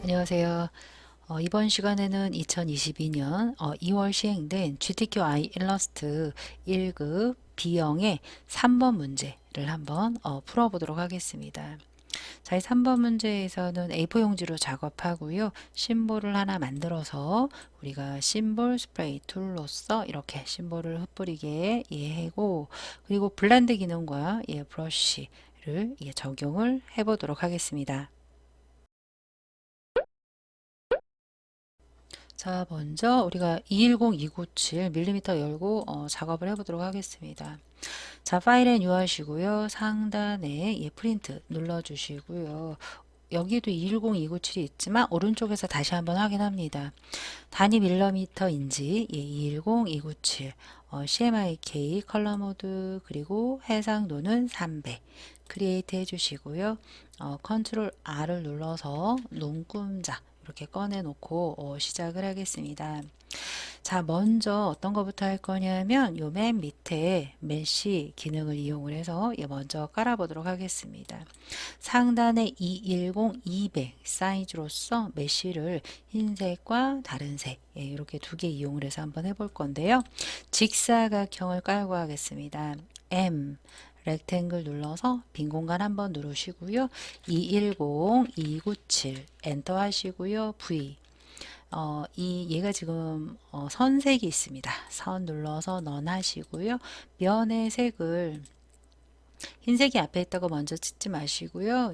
안녕하세요. 이번 시간에는 2022년 2월 시행된 GTQI 일러스트 1급 B형의 3번 문제를 한번 풀어보도록 하겠습니다. 자, 이 3번 문제에서는 A4 용지로 작업하고요. 심볼을 하나 만들어서 우리가 심볼 스프레이 툴로서 이렇게 심볼을 흩뿌리게 하고, 그리고 블렌드 기능과 브러쉬를 적용을 해보도록 하겠습니다. 자, 먼저 우리가 210297mm 열고 작업을 해보도록 하겠습니다. 자, 파일에 뉴하시고요. 상단에 프린트 눌러주시고요. 여기도 210297이 있지만 오른쪽에서 다시 한번 확인합니다. 단위 밀리미터인지 210297 CMYK 컬러 모드 그리고 해상도는 300 크리에이트 해주시고요. 컨트롤 R을 눌러서 눈금자 이렇게 꺼내 놓고 시작을 하겠습니다. 자, 먼저 어떤 것부터 할 거냐면 요 맨 밑에 메쉬 기능을 이용을 해서 먼저 깔아보도록 하겠습니다. 상단에 210, 200 사이즈로서 메쉬를 흰색과 다른 색 이렇게 두 개 이용을 해서 한번 해볼 건데요. 직사각형을 깔고 하겠습니다. M 렉탱글 눌러서 빈 공간 한번 누르시고요. 210, 297 엔터 하시고요. V 얘가 지금 선색이 있습니다. 선 눌러서 넌 하시고요. 면의 색을 흰색이 앞에 있다고 먼저 찍지 마시고요.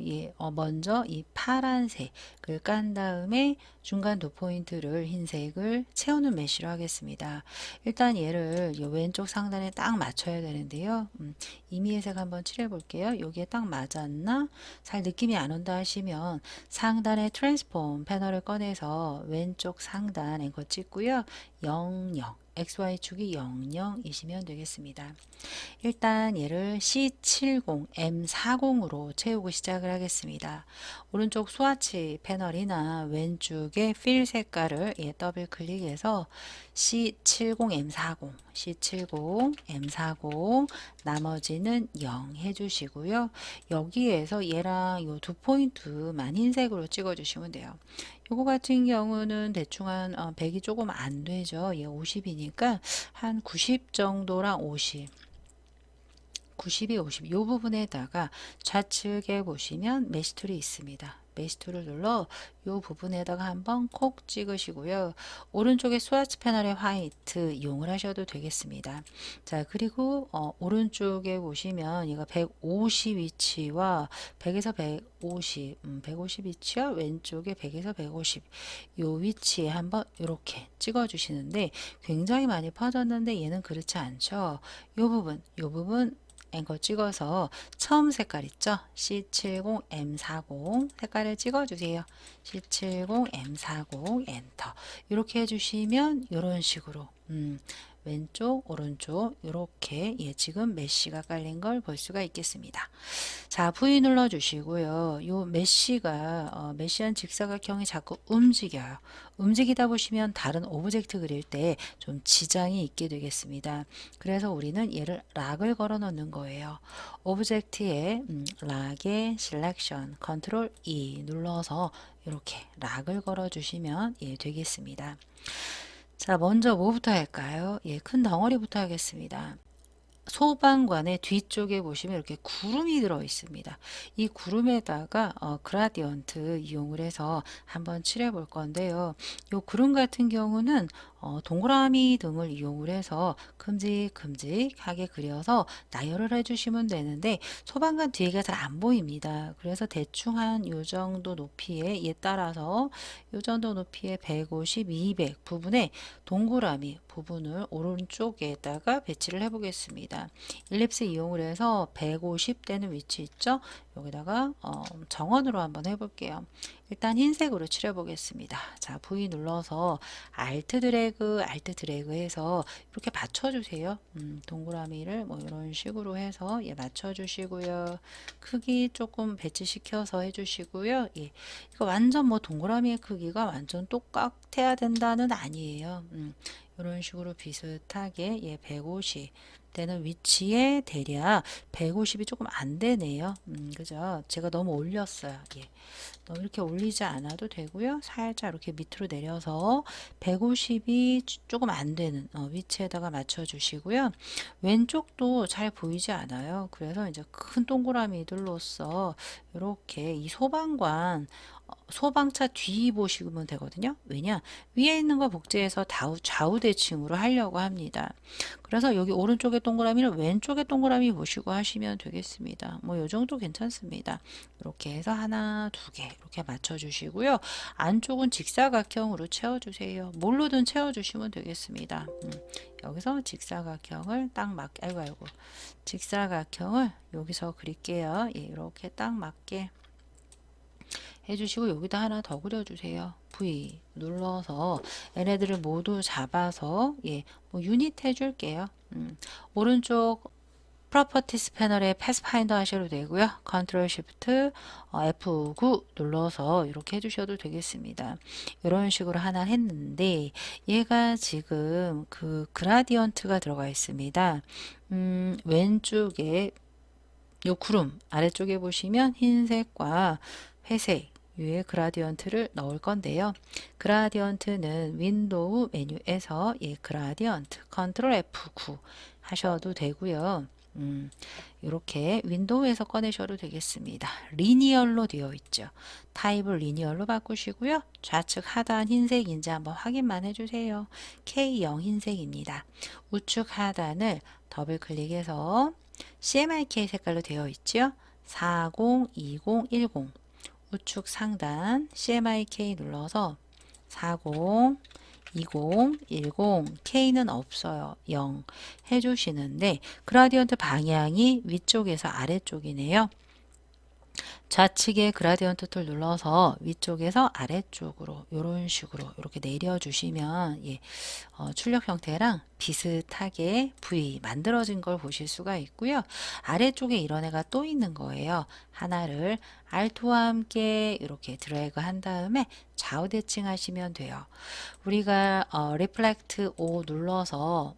먼저 이 파란색을 깐 다음에 중간 두 포인트를 흰색을 채우는 메쉬로 하겠습니다. 일단 얘를 이 왼쪽 상단에 딱 맞춰야 되는데요. 임의의 색 한번 칠해 볼게요. 여기에 딱 맞았나? 잘 느낌이 안 온다 하시면 상단에 트랜스폼 패널을 꺼내서 왼쪽 상단 앵커 찍고요. 00 XY축이 00이시면 되겠습니다. 일단 얘를 C70, M40으로 채우고 시작을 하겠습니다. 오른쪽 스와치 패널이나 왼쪽에 필 색깔을 더블 클릭해서 C70, M40, C70, M40 나머지는 0 해주시고요. 여기에서 얘랑 요 두 포인트만 흰색으로 찍어주시면 돼요. 요거 같은 경우는 대충 한 100이 조금 안 되죠. 얘 50이니까 한 90 정도랑 50 92, 50. 이 부분에다가 좌측에 보시면 메시 툴이 있습니다. 메시 툴을 눌러 이 부분에다가 한번 콕 찍으시고요. 오른쪽에 스와치 패널의 화이트 이용을 하셔도 되겠습니다. 자, 그리고 오른쪽에 보시면 얘가 150 위치와 100에서 150, 150 위치와 왼쪽에 100에서 150 요 위치에 한번 이렇게 찍어 주시는데 굉장히 많이 퍼졌는데 얘는 그렇지 않죠. 요 부분 앵커 찍어서 처음 색깔 있죠? C70M40 색깔을 찍어주세요. C70M40 엔터 이렇게 해주시면 이런 식으로 왼쪽 오른쪽 이렇게 지금 메쉬가 깔린 걸 볼 수가 있겠습니다. 자, V 눌러 주시고요. 요 메쉬가 메쉬한 직사각형이 자꾸 움직여요. 움직이다 보시면 다른 오브젝트 그릴 때 좀 지장이 있게 되겠습니다. 그래서 우리는 얘를 락을 걸어 놓는 거예요. 오브젝트에 락의 셀렉션 컨트롤 E 눌러서 이렇게 락을 걸어 주시면 되겠습니다. 자, 먼저 뭐부터 할까요? 큰 덩어리부터 하겠습니다. 소방관의 뒤쪽에 보시면 이렇게 구름이 들어 있습니다. 이 구름에다가 그라디언트 이용을 해서 한번 칠해 볼 건데요. 이 구름 같은 경우는 동그라미 등을 이용을 해서 큼직큼직하게 그려서 나열을 해주시면 되는데 소방관 뒤가 잘 안 보입니다. 그래서 대충 한 요 정도 높이에 따라서 요 정도 높이의 150, 200 부분에 동그라미 부분을 오른쪽에다가 배치를 해 보겠습니다. 일립스 이용을 해서 150 되는 위치 있죠? 여기다가 정원으로 한번 해볼게요. 일단 흰색으로 칠해 보겠습니다. 자, V 눌러서 Alt 드래그 해서 이렇게 맞춰주세요. 동그라미를 뭐 이런 식으로 해서 맞춰주시고요. 크기 조금 배치시켜서 해주시고요. 이거 완전 뭐 동그라미의 크기가 완전 똑같아야 된다는 아니에요. 이런 식으로 비슷하게 150 되는 위치에 대략 150이 조금 안 되네요. 그 그죠? 제가 너무 올렸어요. 예. 너무 이렇게 올리지 않아도 되고요. 살짝 이렇게 밑으로 내려서 150이 조금 안 되는 위치에다가 맞춰 주시고요. 왼쪽도 잘 보이지 않아요. 그래서 이제 큰 동그라미들로서 이렇게 이 소방관 소방차 뒤 보시면 되거든요. 왜냐? 위에 있는 거 복제해서 좌우 대칭으로 하려고 합니다. 그래서 여기 오른쪽에 동그라미를 왼쪽에 동그라미 보시고 하시면 되겠습니다. 뭐 요 정도 괜찮습니다. 이렇게 해서 하나, 두 개 이렇게 맞춰 주시고요. 안쪽은 직사각형으로 채워 주세요. 뭘로든 채워 주시면 되겠습니다. 여기서 직사각형을 딱 아이고 직사각형을 여기서 그릴게요. 예, 이렇게 딱 맞게 해주시고 여기다 하나 더 그려주세요. V 눌러서 얘네들을 모두 잡아서 뭐 유닛 해줄게요. 오른쪽 프로퍼티스 패널에 패스파인더 하셔도 되고요. 컨트롤 쉬프트 F9 눌러서 이렇게 해주셔도 되겠습니다. 이런 식으로 하나 했는데 얘가 지금 그 그라디언트가 들어가 있습니다. 왼쪽에 요 구름 아래쪽에 보시면 흰색과 회색 위에 그라디언트를 넣을 건데요. 그라디언트는 윈도우 메뉴에서 그라디언트 컨트롤 F9 하셔도 되고요. 이렇게 윈도우에서 꺼내셔도 되겠습니다. 리니얼로 되어 있죠. 타입을 리니얼로 바꾸시고요. 좌측 하단 흰색인지 한번 확인만 해주세요. K0 흰색입니다. 우측 하단을 더블 클릭해서 CMYK 색깔로 되어 있죠. 40, 20, 10 우측 상단 CMYK 눌러서 40, 20, 10, K는 없어요. 0 해주시는데 그라디언트 방향이 위쪽에서 아래쪽이네요. 좌측에 그라디언트 툴 눌러서 위쪽에서 아래쪽으로 이런 식으로 이렇게 내려주시면 출력 형태랑 비슷하게 V 만들어진 걸 보실 수가 있고요. 아래쪽에 이런 애가 또 있는 거예요. 하나를 Alt와 함께 이렇게 드래그 한 다음에 좌우 대칭 하시면 돼요. 우리가 Reflect O 눌러서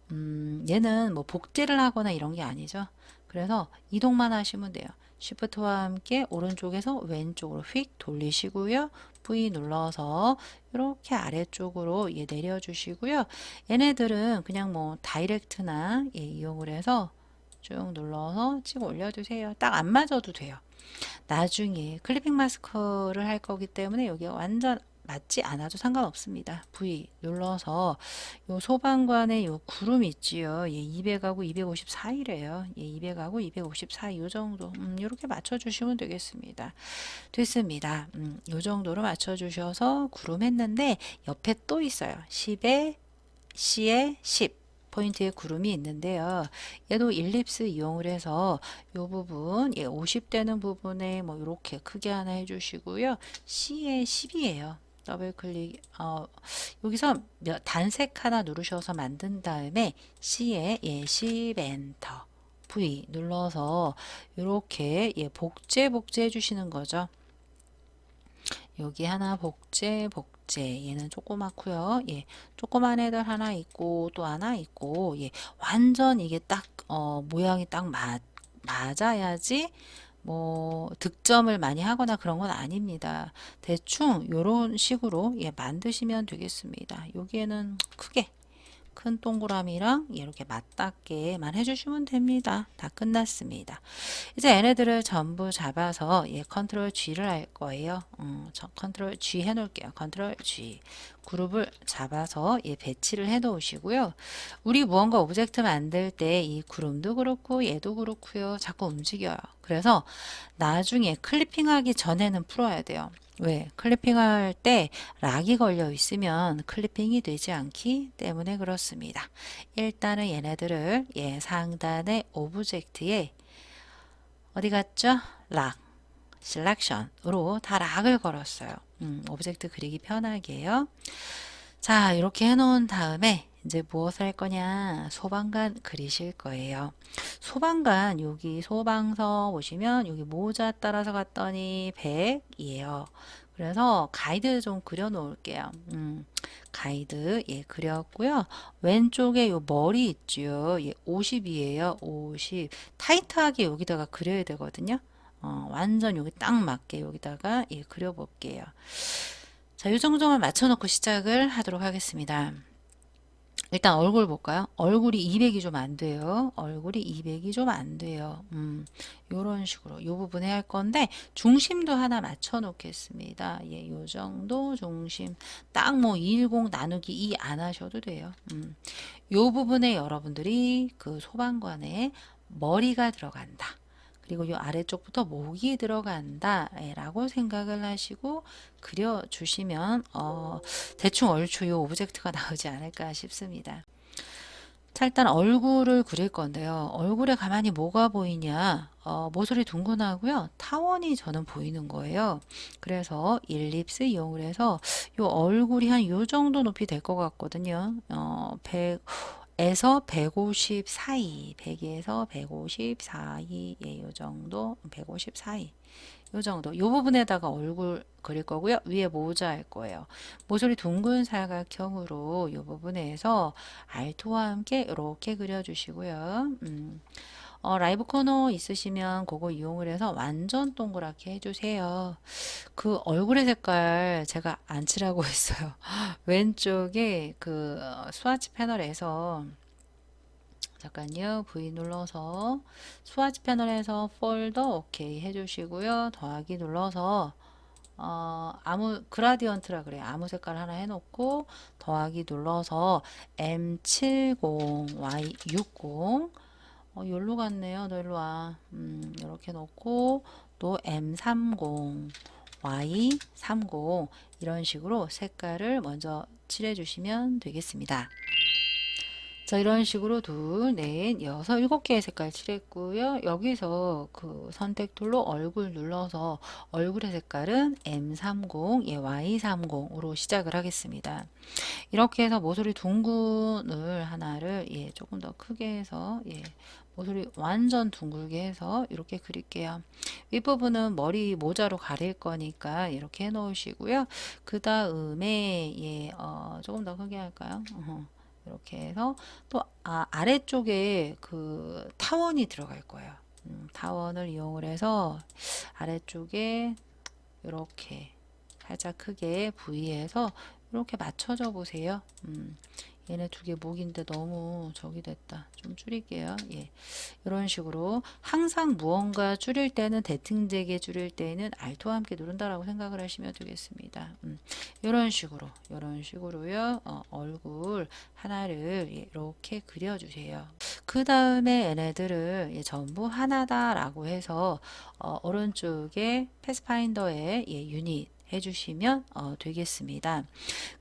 얘는 뭐 복제를 하거나 이런 게 아니죠. 그래서 이동만 하시면 돼요. Shift와 함께 오른쪽에서 왼쪽으로 휙 돌리시고요. V 눌러서 이렇게 아래쪽으로 내려주시고요. 얘네들은 그냥 뭐 다이렉트나 이용을 해서 쭉 눌러서 찍어 올려주세요. 딱 안 맞아도 돼요. 나중에 클리핑 마스크를 할 거기 때문에 여기 완전 맞지 않아도 상관없습니다. V 눌러서 요 소방관의 요 구름 있지요. 200하고 254이래요. 200하고 254 요 정도. 이렇게 맞춰 주시면 되겠습니다. 됐습니다. 요 정도로 맞춰 주셔서 구름 했는데 옆에 또 있어요. 10에 C에 10 포인트의 구름이 있는데요. 얘도 일립스 이용을 해서 이 부분 50되는 부분에 뭐 이렇게 크게 하나 해주시고요. C에 10이에요. 더블 클릭 여기서 단색 하나 누르셔서 만든 다음에 C에 10 엔터 V 눌러서 이렇게 복제 해주시는 거죠. 여기 하나 복제 얘는 조그맣고요. 조그만 애들 하나 있고 또 하나 있고 완전 이게 딱 모양이 딱 맞아야지 뭐 득점을 많이 하거나 그런 건 아닙니다. 대충 요런 식으로 만드시면 되겠습니다. 여기에는 크게 큰 동그라미랑 이렇게 맞닿게만 해주시면 됩니다. 다 끝났습니다. 이제 얘네들을 전부 잡아서 컨트롤 G를 할 거예요. 컨트롤 G 해놓을게요. 컨트롤 G 그룹을 잡아서 배치를 해 놓으시고요. 우리 무언가 오브젝트 만들 때 이 구름도 그렇고 얘도 그렇고요. 자꾸 움직여요. 그래서 나중에 클리핑하기 전에는 풀어야 돼요. 왜? 클리핑할 때 락이 걸려 있으면 클리핑이 되지 않기 때문에 그렇습니다. 일단은 얘네들을 상단의 오브젝트에 어디 갔죠? 락, 셀렉션으로 다 락을 걸었어요. 오브젝트 그리기 편하게요. 자, 이렇게 해놓은 다음에 이제 무엇을 할 거냐? 소방관 그리실 거예요. 소방관 여기 소방서 보시면 여기 모자 따라서 갔더니 100이에요. 그래서 가이드 좀 그려 놓을게요. 가이드 그렸고요. 왼쪽에 요 머리 있죠. 50이에요. 50. 타이트하게 여기다가 그려야 되거든요. 완전 여기 딱 맞게 여기다가 예, 그려볼게요. 자, 이 정도만 맞춰놓고 시작을 하도록 하겠습니다. 일단 얼굴 볼까요? 얼굴이 200이 좀 안 돼요. 얼굴이 200이 좀 안 돼요. 요런 식으로 요 부분에 할 건데 중심도 하나 맞춰 놓겠습니다. 예, 요 정도 중심 딱 뭐 210 나누기 2 안 하셔도 돼요. 요 부분에 여러분들이 그 소방관에 머리가 들어간다. 그리고 이 아래쪽부터 목이 들어간다 라고 생각을 하시고 그려주시면 대충 얼추 이 오브젝트가 나오지 않을까 싶습니다. 자, 일단 얼굴을 그릴 건데요. 얼굴에 가만히 뭐가 보이냐? 모서리 둥근하고요. 타원이 저는 보이는 거예요. 그래서 일립스 이용을 해서 이 얼굴이 한 요 정도 높이 될 것 같거든요. 100에서 150 사이, 100에서 150 사이, 예, 요 정도, 150 사이. 요 정도. 요 부분에다가 얼굴 그릴 거고요. 위에 모자 할 거예요. 모서리 둥근 사각형으로 요 부분에서 알토와 함께 이렇게 그려주시고요. 라이브 코너 있으시면 그거 이용을 해서 완전 동그랗게 해주세요. 그 얼굴의 색깔 제가 안 칠하고 있어요. 왼쪽에 그 스와치 패널에서 잠깐요. V 눌러서 스와치 패널에서 폴더 오케이 해주시고요. 더하기 눌러서 아무 그라디언트라 그래요. 아무 색깔 하나 해놓고 더하기 눌러서 M70 Y60 여기로 갔네요. 너 일로 와. 이렇게 놓고 또 M30 Y30 이런 식으로 색깔을 먼저 칠해 주시면 되겠습니다. 자, 이런 식으로 둘, 넷, 여섯, 일곱 개의 색깔 칠했고요. 여기서 그 선택 툴로 얼굴 눌러서 얼굴의 색깔은 M30, 예, Y30으로 시작을 하겠습니다. 이렇게 해서 모서리 둥근을 하나를 예, 조금 더 크게 해서 예, 모서리 완전 둥글게 해서 이렇게 그릴게요. 윗부분은 머리 모자로 가릴 거니까 이렇게 해 놓으시고요. 그 다음에 예, 조금 더 크게 할까요? 이렇게 해서 또 아래쪽에 그 타원이 들어갈 거예요. 타원을 이용을 해서 아래쪽에 이렇게 살짝 크게 V에서 이렇게 맞춰줘 보세요. 얘네 두 개 목인데 너무 저기 됐다. 좀 줄일게요. 예. 이런 식으로 항상 무언가 줄일 때는 대칭되게 줄일 때는 Alt와 함께 누른다라고 생각을 하시면 되겠습니다. 이런 식으로요. 얼굴 하나를 예, 이렇게 그려주세요. 그 다음에 얘네들을 예, 전부 하나다라고 해서 오른쪽에 패스파인더에 예, 유닛 해주시면 되겠습니다.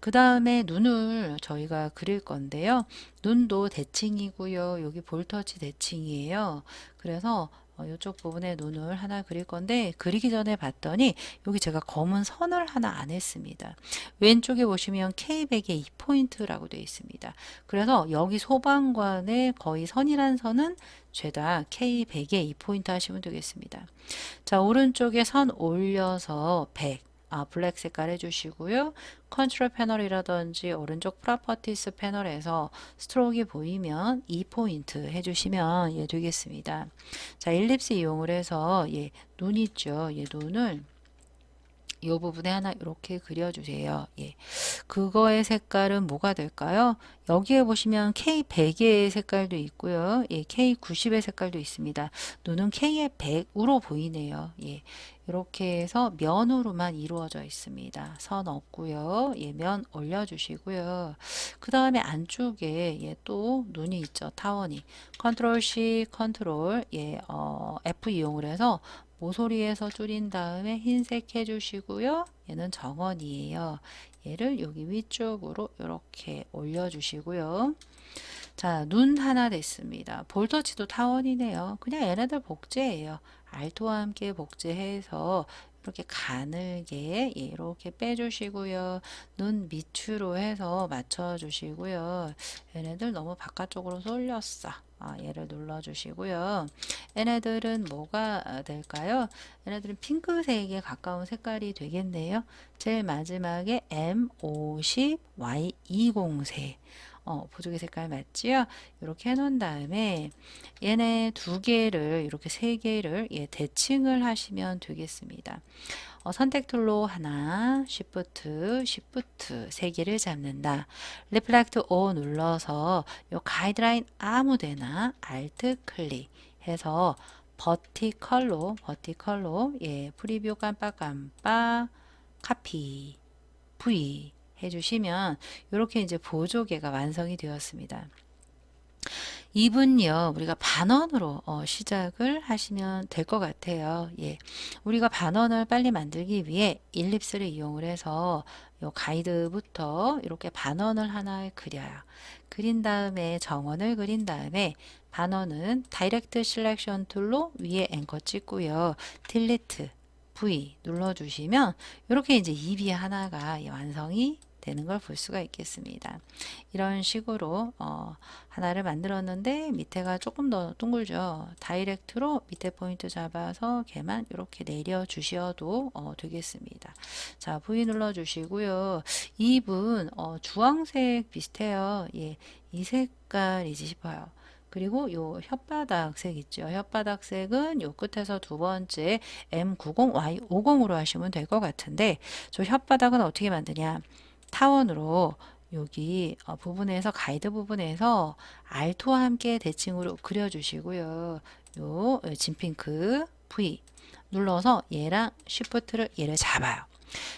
그 다음에 눈을 저희가 그릴 건데요. 눈도 대칭이고요. 여기 볼터치 대칭이에요. 그래서 이쪽 부분에 눈을 하나 그릴 건데 그리기 전에 봤더니 여기 제가 검은 선을 하나 안 했습니다. 왼쪽에 보시면 K100의 2포인트라고 되어 있습니다. 그래서 여기 소방관의 거의 선이란 선은 죄다 K100의 2포인트 하시면 되겠습니다. 자, 오른쪽에 선 올려서 100 블랙 색깔 해주시고요. 컨트롤 패널이라든지 오른쪽 프로퍼티스 패널에서 스트로크가 보이면 2포인트 해주시면 예, 되겠습니다. 자, 일립스 이용을 해서 예, 눈 있죠. 예, 눈을 이 부분에 하나 이렇게 그려주세요. 예. 그거의 색깔은 뭐가 될까요? 여기에 보시면 K100의 색깔도 있고요. 예, K90의 색깔도 있습니다. 눈은 K의 100으로 보이네요. 예. 이렇게 해서 면으로만 이루어져 있습니다. 선 없고요. 예, 면 올려주시고요. 그 다음에 안쪽에 예, 또 눈이 있죠. 타원이. 컨트롤 C, 컨트롤 예, F 이용을 해서 모서리에서 줄인 다음에 흰색 해주시고요. 얘는 정원이에요. 얘를 여기 위쪽으로 이렇게 올려주시고요. 자, 눈 하나 됐습니다. 볼터치도 타원이네요. 그냥 얘네들 복제예요. 알토와 함께 복제해서 이렇게 가늘게 이렇게 빼주시고요. 눈 밑으로 해서 맞춰주시고요. 얘네들 너무 바깥쪽으로 쏠렸어. 얘를 눌러주시고요. 얘네들은 뭐가 될까요? 얘네들은 핑크색에 가까운 색깔이 되겠네요. 제일 마지막에 M50Y20색. 보조개 색깔 맞지요? 이렇게 해놓은 다음에 얘네 두 개를 이렇게 세 개를 대칭을 하시면 되겠습니다. 선택 툴로 하나, Shift 세 개를 잡는다. Reflect O 눌러서 요 가이드라인 아무 데나 Alt 클릭해서 버티컬로 프리뷰 깜빡깜빡 카피 V 해주시면 이렇게 이제 보조개가 완성이 되었습니다. 이분요, 우리가 반원으로 시작을 하시면 될 것 같아요. 예. 우리가 반원을 빨리 만들기 위해 일립스를 이용을 해서 요 가이드부터 이렇게 반원을 하나 그려요. 그린 다음에 정원을 그린 다음에 반원은 다이렉트 셀렉션 툴로 위에 앵커 찍고요. 딜리트 V 눌러주시면 이렇게 이제 입이 하나가 완성이 되는 걸 볼 수가 있겠습니다. 이런 식으로 하나를 만들었는데 밑에가 조금 더 둥글죠. 다이렉트로 밑에 포인트 잡아서 걔만 이렇게 내려 주셔도 되겠습니다. 자, V 눌러 주시고요. 이분 주황색 비슷해요. 예, 이 색깔이지 싶어요. 그리고 요 혓바닥색 있죠. 혓바닥색은 요 끝에서 두 번째 M90, Y50으로 하시면 될 것 같은데 저 혓바닥은 어떻게 만드냐? 타원으로 여기 부분에서 가이드 부분에서 알토와 함께 대칭으로 그려주시고요. 요 진핑크 V 눌러서 얘랑 쉬프트를 얘를 잡아요.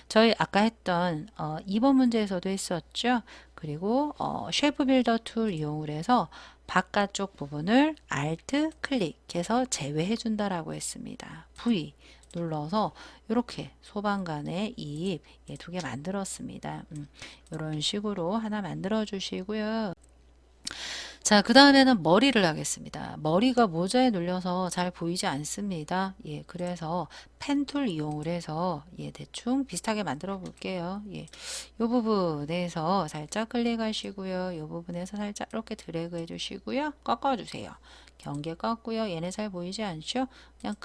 저희 아까 했던 2번 문제에서도 했었죠. 그리고 쉐이프 빌더 툴 이용을 해서 바깥쪽 부분을 Alt 클릭해서 제외해 준다라고 했습니다. V 눌러서 이렇게 소방관의 입 두 개 만들었습니다. 이런 식으로 하나 만들어 주시고요. 자, 그 다음에는 머리를 하겠습니다. 머리가 모자에 눌려서 잘 보이지 않습니다. 예, 그래서 펜 툴 이용을 해서 대충 비슷하게 만들어 볼게요. 이 부분에서 살짝 클릭하시고요. 이 부분에서 살짝 이렇게 드래그 해주시고요. 꺾어주세요. 경계 꺾고요. 얘네 잘 보이지 않죠? 그냥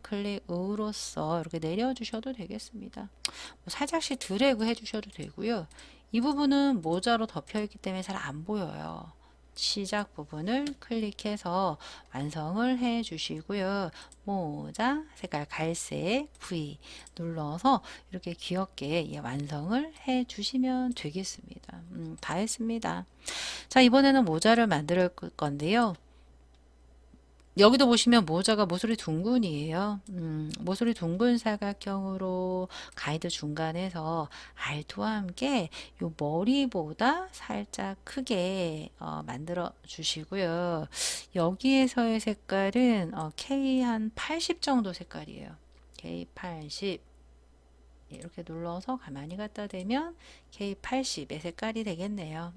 클릭으로써 이렇게 내려주셔도 되겠습니다. 뭐 살짝씩 드래그 해주셔도 되고요. 이 부분은 모자로 덮여 있기 때문에 잘 안 보여요. 시작 부분을 클릭해서 완성을 해 주시고요. 모자 색깔 갈색 V 눌러서 이렇게 귀엽게 완성을 해 주시면 되겠습니다. 다 했습니다. 자, 이번에는 모자를 만들 건데요. 여기도 보시면 모자가 모서리 둥근이에요. 모서리 둥근 사각형으로 가이드 중간에서 알토와 함께 요 머리보다 살짝 크게 만들어 주시고요. 여기에서의 색깔은 K 한 80 정도 색깔이에요. K 80 이렇게 눌러서 가만히 갖다 대면 K80의 색깔이 되겠네요.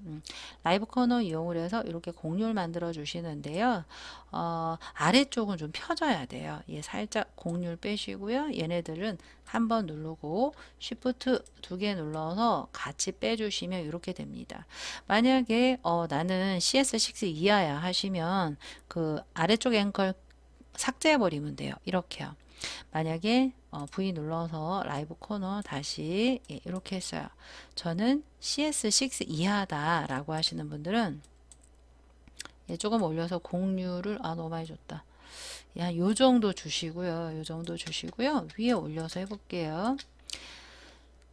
라이브 커너 이용을 해서 이렇게 공률 만들어 주시는데요. 아래쪽은 좀 펴져야 돼요. 살짝 공률 빼시고요. 얘네들은 한번 누르고 Shift 두 개 눌러서 같이 빼주시면 이렇게 됩니다. 만약에 나는 CS6 이하야 하시면 그 아래쪽 앵컬 삭제해 버리면 돼요. 이렇게요. 만약에 V 눌러서 라이브 코너 다시 이렇게 했어요. 저는 CS6 이하다 라고 하시는 분들은 조금 올려서 공유를 너무 많이 줬다. 요 정도 주시고요. 요 정도 주시고요. 위에 올려서 해볼게요.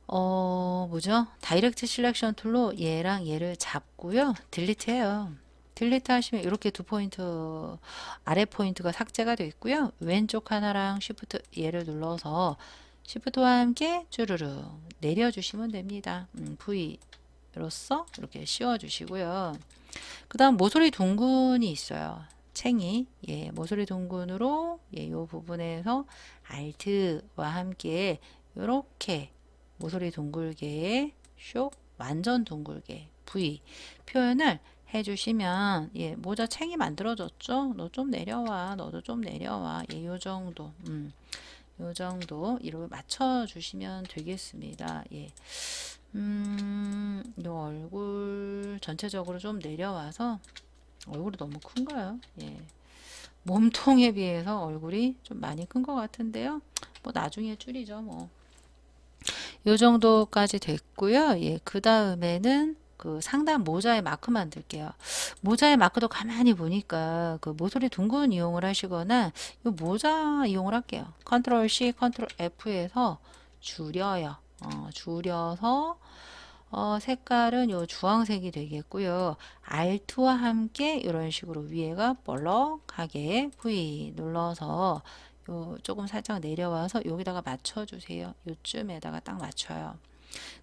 뭐죠? 다이렉트 셀렉션 툴로 얘랑 얘를 잡고요. 딜리트 해요. 딜리트 하시면 이렇게 두 포인트 아래 포인트가 삭제가 되어 있고요. 왼쪽 하나랑 쉬프트 얘를 눌러서 쉬프트와 함께 쭈르르 내려주시면 됩니다. V로서 이렇게 씌워 주시고요. 그 다음 모서리 둥근이 있어요. 챙이 모서리 둥근으로 이 부분에서 Alt와 함께 이렇게 모서리 둥글게 쇽 완전 둥글게 V 표현을 해주시면 모자 챙이 만들어졌죠? 너 좀 내려와. 너도 좀 내려와. 요 정도 요 정도 이렇게 맞춰주시면 되겠습니다. 요 얼굴 전체적으로 좀 내려와서 얼굴이 너무 큰가요? 몸통에 비해서 얼굴이 좀 많이 큰 것 같은데요. 뭐 나중에 줄이죠 뭐. 요 정도까지 됐고요. 그 다음에는 그 상단 모자에 마크 만들게요. 모자의 마크도 가만히 보니까 그 모서리 둥근 이용을 하시거나 이 모자 이용을 할게요. 컨트롤 C, 컨트롤 F에서 줄여요. 줄여서 색깔은 요 주황색이 되겠고요. Alt와 함께 이런 식으로 위에가 볼록하게 V 눌러서 요 조금 살짝 내려와서 여기다가 맞춰주세요. 요쯤에다가 딱 맞춰요.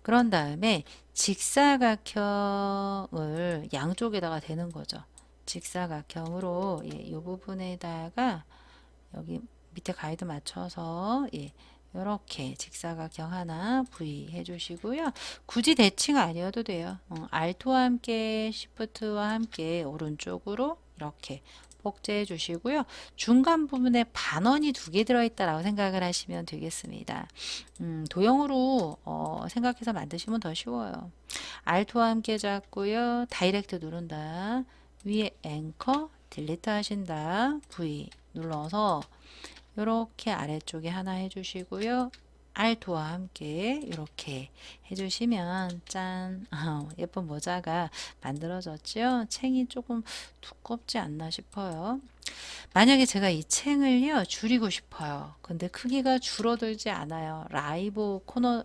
그런 다음에 직사각형을 양쪽에다가 대는 거죠. 직사각형으로 이 부분에다가 여기 밑에 가이드 맞춰서 이렇게 직사각형 하나 V 해주시고요. 굳이 대칭 아니어도 돼요. Alt와 함께 Shift와 함께 오른쪽으로 이렇게 복제해 주시고요. 중간 부분에 반원이 두 개 들어있다라고 생각을 하시면 되겠습니다. 도형으로 생각해서 만드시면 더 쉬워요. Alt와 함께 잡고요. 다이렉트 누른다. 위에 앵커 딜리트 하신다. V 눌러서 이렇게 아래쪽에 하나 해주시고요. Alt와 함께 이렇게 해주시면 짠 예쁜 모자가 만들어졌죠. 챙이 조금 두껍지 않나 싶어요. 만약에 제가 이 챙을요 줄이고 싶어요. 근데 크기가 줄어들지 않아요. 라이브 코너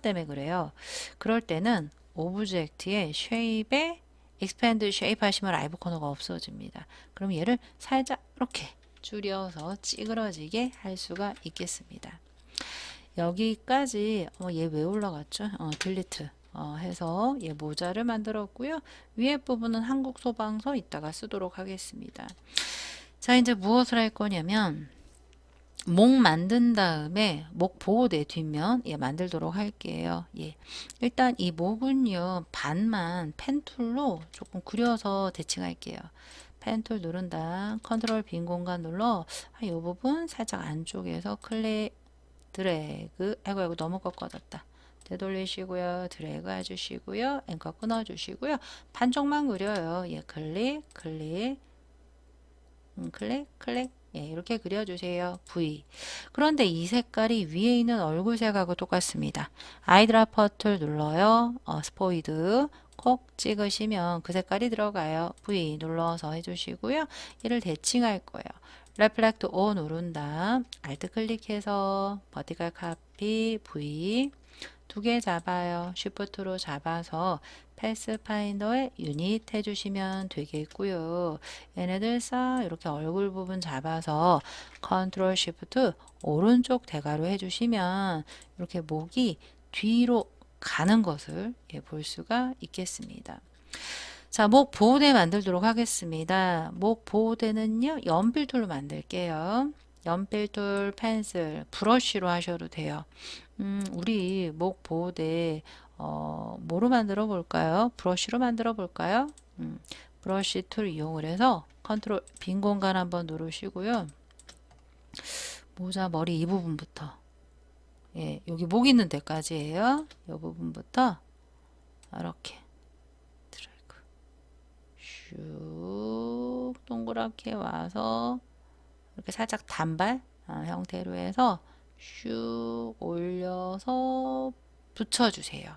때문에 그래요. 그럴 때는 오브젝트의 쉐입에 익스펜드 쉐입 하시면 라이브 코너가 없어집니다. 그럼 얘를 살짝 이렇게 줄여서 찌그러지게 할 수가 있겠습니다. 여기까지 얘 왜 올라갔죠? 딜리트 해서 얘 모자를 만들었고요. 위에 부분은 한국 소방서 이따가 쓰도록 하겠습니다. 자, 이제 무엇을 할 거냐면 목 만든 다음에 목 보호대 뒷면 만들도록 할게요. 일단 이 목은요 반만 펜툴로 조금 그려서 대칭할게요. 펜툴 누른다. 컨트롤 빈 공간 눌러 이 부분 살짝 안쪽에서 드래그 아이고 너무 꺾어졌다. 되돌리시고요. 드래그 해주시고요. 앵커 끊어주시고요. 반쪽만 그려요. 클릭 클릭 클릭 이렇게 그려주세요. V. 그런데 이 색깔이 위에 있는 얼굴색하고 똑같습니다. 아이드라 퍼틀 눌러요. 스포이드 콕 찍으시면 그 색깔이 들어가요. V 눌러서 해주시고요. 얘를 대칭할 거예요. 레플렉트 O 누른다. Alt 클릭해서 버티컬 카피 V 두 개 잡아요. Shift로 잡아서 패스파인더에 유닛 해주시면 되겠고요. 얘네들 싹 이렇게 얼굴 부분 잡아서 컨트롤 Shift 오른쪽 대괄호 해주시면 이렇게 목이 뒤로 가는 것을 볼 수가 있겠습니다. 자, 목 보호대 만들도록 하겠습니다. 목 보호대는요, 연필 툴로 만들게요. 연필 툴, 펜슬, 브러쉬로 하셔도 돼요. 우리 목 보호대 뭐로 만들어 볼까요? 브러쉬로 만들어 볼까요? 브러쉬 툴 이용을 해서 컨트롤 빈 공간 한번 누르시고요. 모자 머리 이 부분부터 여기 목 있는 데까지예요. 이 부분부터 이렇게 드래그 슉 동그랗게 와서 이렇게 살짝 단발 형태로 해서 슉 올려서 붙여주세요.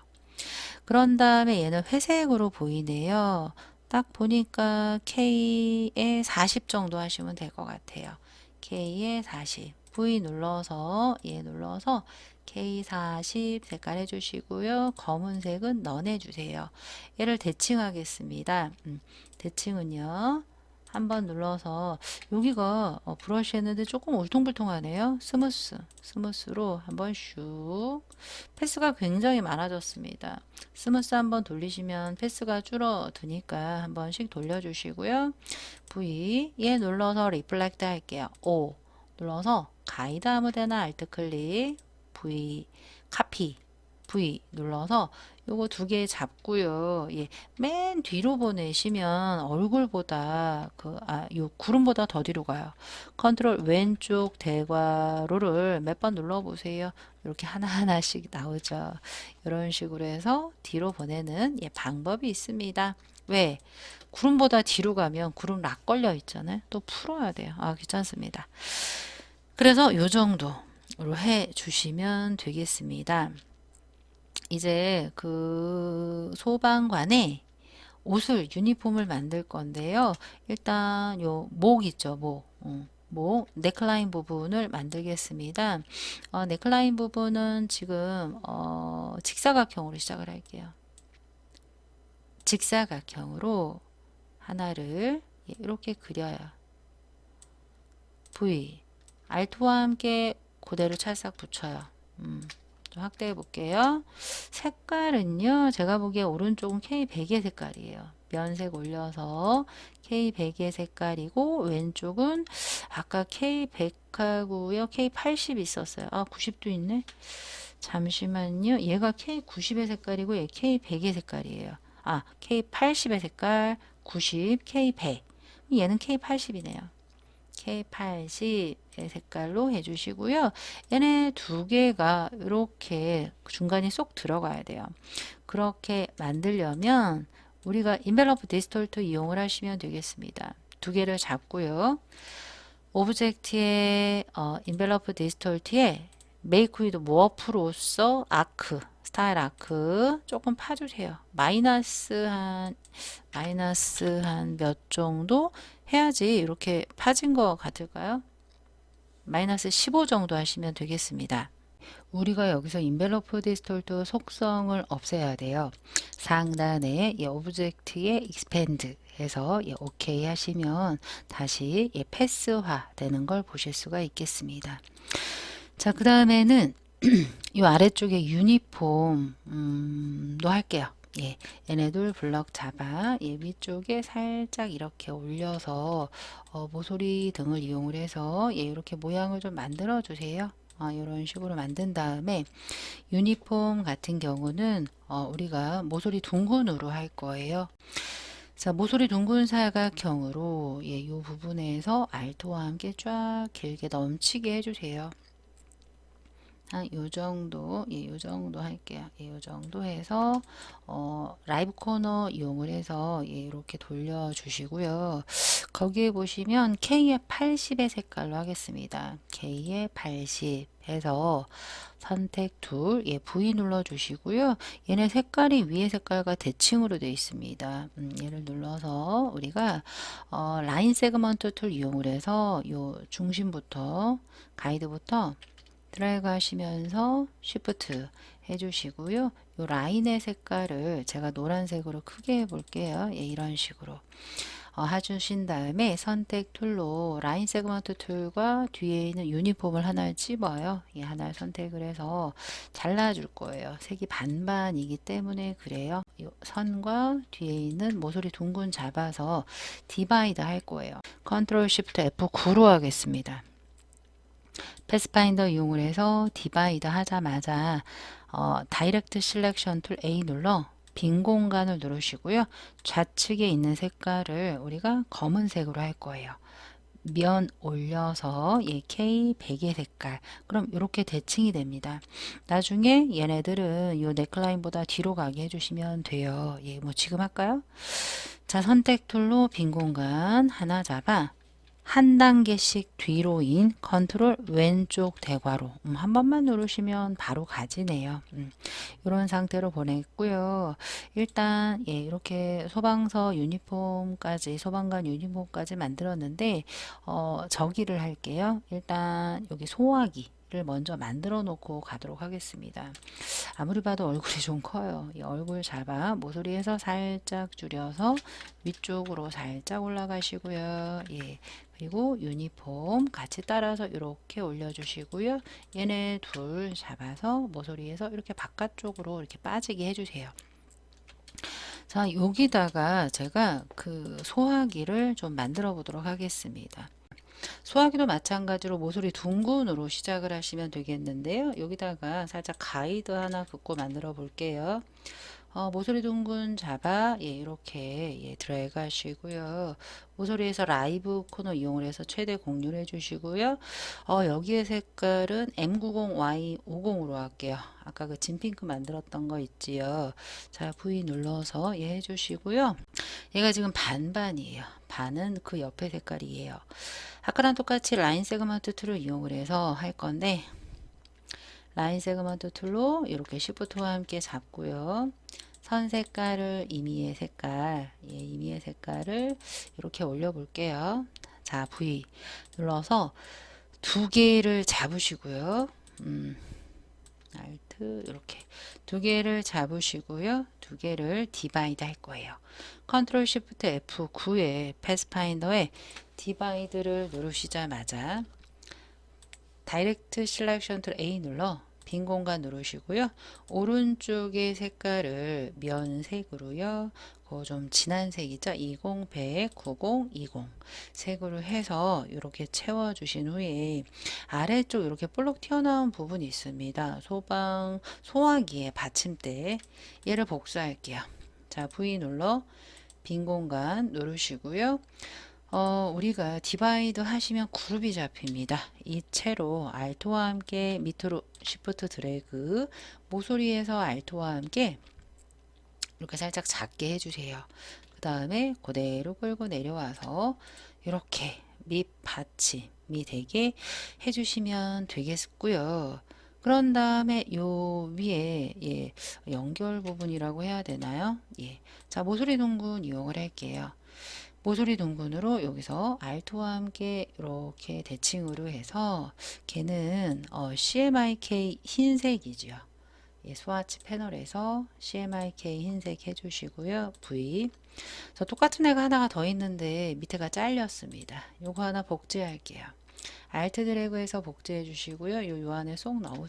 그런 다음에 얘는 회색으로 보이네요. 딱 보니까 K에 40 정도 하시면 될 것 같아요. K에 40. V 눌러서 눌러서 K40 색깔 해주시고요. 검은색은 넌 해주세요. 얘를 대칭하겠습니다. 대칭은요. 한번 눌러서 여기가 브러쉬 했는데 조금 울퉁불퉁하네요. 스무스로 한번 슉 패스가 굉장히 많아졌습니다. 스무스 한번 돌리시면 패스가 줄어드니까 한 번씩 돌려주시고요. V 눌러서 리플렉트 할게요. O 눌러서 가이드 아무데나 알트 클릭 V 카피 V 눌러서 요거 두 개 잡고요. 맨 뒤로 보내시면 얼굴보다 요 구름보다 더 뒤로 가요. 컨트롤 왼쪽 대괄호를 몇 번 눌러보세요. 이렇게 하나하나씩 나오죠. 이런 식으로 해서 뒤로 보내는 방법이 있습니다. 왜? 구름보다 뒤로 가면 구름 락 걸려 있잖아요. 또 풀어야 돼요. 귀찮습니다. 그래서 요 정도로 해 주시면 되겠습니다. 이제 그 소방관의 옷을 유니폼을 만들 건데요. 일단 요 목 있죠, 목. 목 넥라인 부분을 만들겠습니다. 넥라인 부분은 지금 직사각형으로 시작을 할게요. 직사각형으로 하나를 이렇게 그려요. V 알토와 함께 그대로 찰싹 붙여요. 좀 확대해 볼게요. 색깔은요, 제가 보기에 오른쪽은 K100의 색깔이에요. 면색 올려서 K100의 색깔이고, 왼쪽은 아까 K100하고요, K80 있었어요. 아, 90도 있네. 잠시만요. 얘가 K90의 색깔이고, 얘 K100의 색깔이에요. 아, K80의 색깔, 90, K100. 얘는 K80이네요. K80의 색깔로 해주시고요. 얘네 두 개가 이렇게 중간에 쏙 들어가야 돼요. 그렇게 만들려면 우리가 인벨로프 디스톨트 이용을 하시면 되겠습니다. 두 개를 잡고요. 오브젝트의 인벨로프 디스톨트에 메이크 위드 워프로서 아크 스타일 아크 조금 파주세요. 마이너스 한 몇 정도 해야지 이렇게 파진 것 같을까요? 마이너스 15 정도 하시면 되겠습니다. 우리가 여기서 인벨로프 디스톨트 속성을 없애야 돼요. 상단에 이 오브젝트의 익스펜드 해서 오케이 하시면 다시 패스화 되는 걸 보실 수가 있겠습니다. 자, 그 다음에는 이 아래쪽에 유니폼도 할게요. 예, 얘네들 블럭 잡아 위쪽에 살짝 이렇게 올려서 모서리 등을 이용을 해서 이렇게 모양을 좀 만들어 주세요. 이런 식으로 만든 다음에 유니폼 같은 경우는 우리가 모서리 둥근으로 할 거예요. 자, 모서리 둥근 사각형으로 이 부분에서 알토와 함께 쫙 길게 넘치게 해주세요. 요 정도, 요 정도 할게요. 요 정도 해서, 라이브 코너 이용을 해서, 이렇게 돌려주시고요. 거기에 보시면 K의 80의 색깔로 하겠습니다. K의 80 해서 선택 툴, V 눌러주시고요. 얘네 색깔이 위에 색깔과 대칭으로 되어 있습니다. 얘를 눌러서 우리가, 라인 세그먼트 툴 이용을 해서 요 중심부터, 가이드부터 드래그 하시면서 쉬프트 해주시고요. 이 라인의 색깔을 제가 노란색으로 크게 해볼게요. 이런 식으로 해주신 다음에 선택 툴로 라인 세그먼트 툴과 뒤에 있는 유니폼을 하나를 집어요. 하나를 선택을 해서 잘라줄 거예요. 색이 반반이기 때문에 그래요. 이 선과 뒤에 있는 모서리 둥근 잡아서 디바이드 할 거예요. 컨트롤 쉬프트 F9로 하겠습니다. 패스파인더 이용을 해서 디바이드 하자마자 다이렉트 실렉션 툴 A 눌러 빈 공간을 누르시고요. 좌측에 있는 색깔을 우리가 검은색으로 할 거예요. 면 올려서 K100의 색깔 그럼 이렇게 대칭이 됩니다. 나중에 얘네들은 요 넥라인보다 뒤로 가게 해주시면 돼요. 뭐 지금 할까요? 자, 선택 툴로 빈 공간 하나 잡아 한 단계씩 뒤로인 컨트롤 왼쪽 대괄호 한 번만 누르시면 바로 가지네요. 이런 상태로 보냈고요. 일단 이렇게 소방관 유니폼까지 만들었는데 저기를 할게요. 일단 여기 소화기를 먼저 만들어 놓고 가도록 하겠습니다. 아무리 봐도 얼굴이 좀 커요. 이 얼굴 잡아 모서리에서 살짝 줄여서 위쪽으로 살짝 올라가시고요. 그리고 유니폼 같이 따라서 이렇게 올려주시고요. 얘네 둘 잡아서 모서리에서 이렇게 바깥쪽으로 이렇게 빠지게 해주세요. 자, 여기다가 제가 그 소화기를 좀 만들어 보도록 하겠습니다. 소화기도 마찬가지로 모서리 둥근으로 시작을 하시면 되겠는데요. 여기다가 살짝 가이드 하나 긋고 만들어 볼게요. 모서리 둥근 잡아 이렇게 드래그 하시고요. 모서리에서 라이브 코너 이용을 해서 최대 공유를 해주시고요. 여기의 색깔은 M90Y50으로 할게요. 아까 그 진핑크 만들었던 거 있지요. 자, V 눌러서 해주시고요. 얘가 지금 반반이에요. 반은 그 옆에 색깔이에요. 아까랑 똑같이 라인 세그먼트 툴을 이용을 해서 할 건데 라인 세그먼트 툴로 이렇게 시프트와 함께 잡고요. 선 색깔을 임의의 색깔, 임의의 색깔을 이렇게 올려 볼게요. 자, V 눌러서 두 개를 잡으시고요. Alt 이렇게 두 개를 잡으시고요. 두 개를 디바이드 할 거예요. 컨트롤 시프트 F9에 패스파인더에 디바이드를 누르시자마자 다이렉트 셀렉션 툴 A 눌러 빈 공간 누르시고요. 오른쪽의 색깔을 면색으로요. 그 좀 진한 색이죠. 20, 100, 90, 20 색으로 해서 이렇게 채워주신 후에 아래쪽 이렇게 볼록 튀어나온 부분이 있습니다. 소화기의 받침대 얘를 복사할게요. 자, V 눌러 빈 공간 누르시고요. 우리가 디바이드 하시면 그룹이 잡힙니다. 이 채로 알트와 함께 밑으로 시프트 드래그 모서리에서 알트와 함께 이렇게 살짝 작게 해주세요. 그 다음에 그대로 끌고 내려와서 이렇게 밑받침이 되게 해주시면 되겠고요. 그런 다음에 요 위에 연결 부분이라고 해야 되나요? 자, 모서리 둥근 이용을 할게요. 모서리 둥근으로 여기서 Alt와 함께 이렇게 대칭으로 해서 걔는 CMYK 흰색이죠. 스와치 패널에서 CMYK 흰색 해주시고요. V. 저 똑같은 애가 하나가 더 있는데 밑에가 잘렸습니다. 요거 하나 복제할게요. Alt 드래그해서 복제해 주시고요. 요 안에 쏙 넣어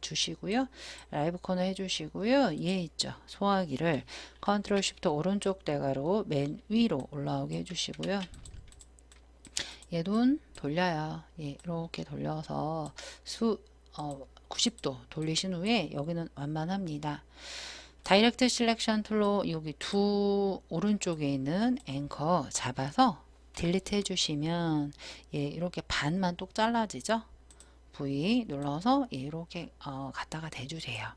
주시고요. 라이브 코너 해 주시고요. 얘 있죠. 소화기를 컨트롤 쉬프트 오른쪽 대가로 맨 위로 올라오게 해 주시고요. 얘 눈 돌려요. 이렇게 돌려서 90도 돌리신 후에 여기는 완만합니다. 다이렉트 셀렉션 툴로 여기 두 오른쪽에 있는 앵커 잡아서 딜리트 해주시면 이렇게 반만 똑 잘라지죠. V 눌러서 이렇게 갖다가 대주세요.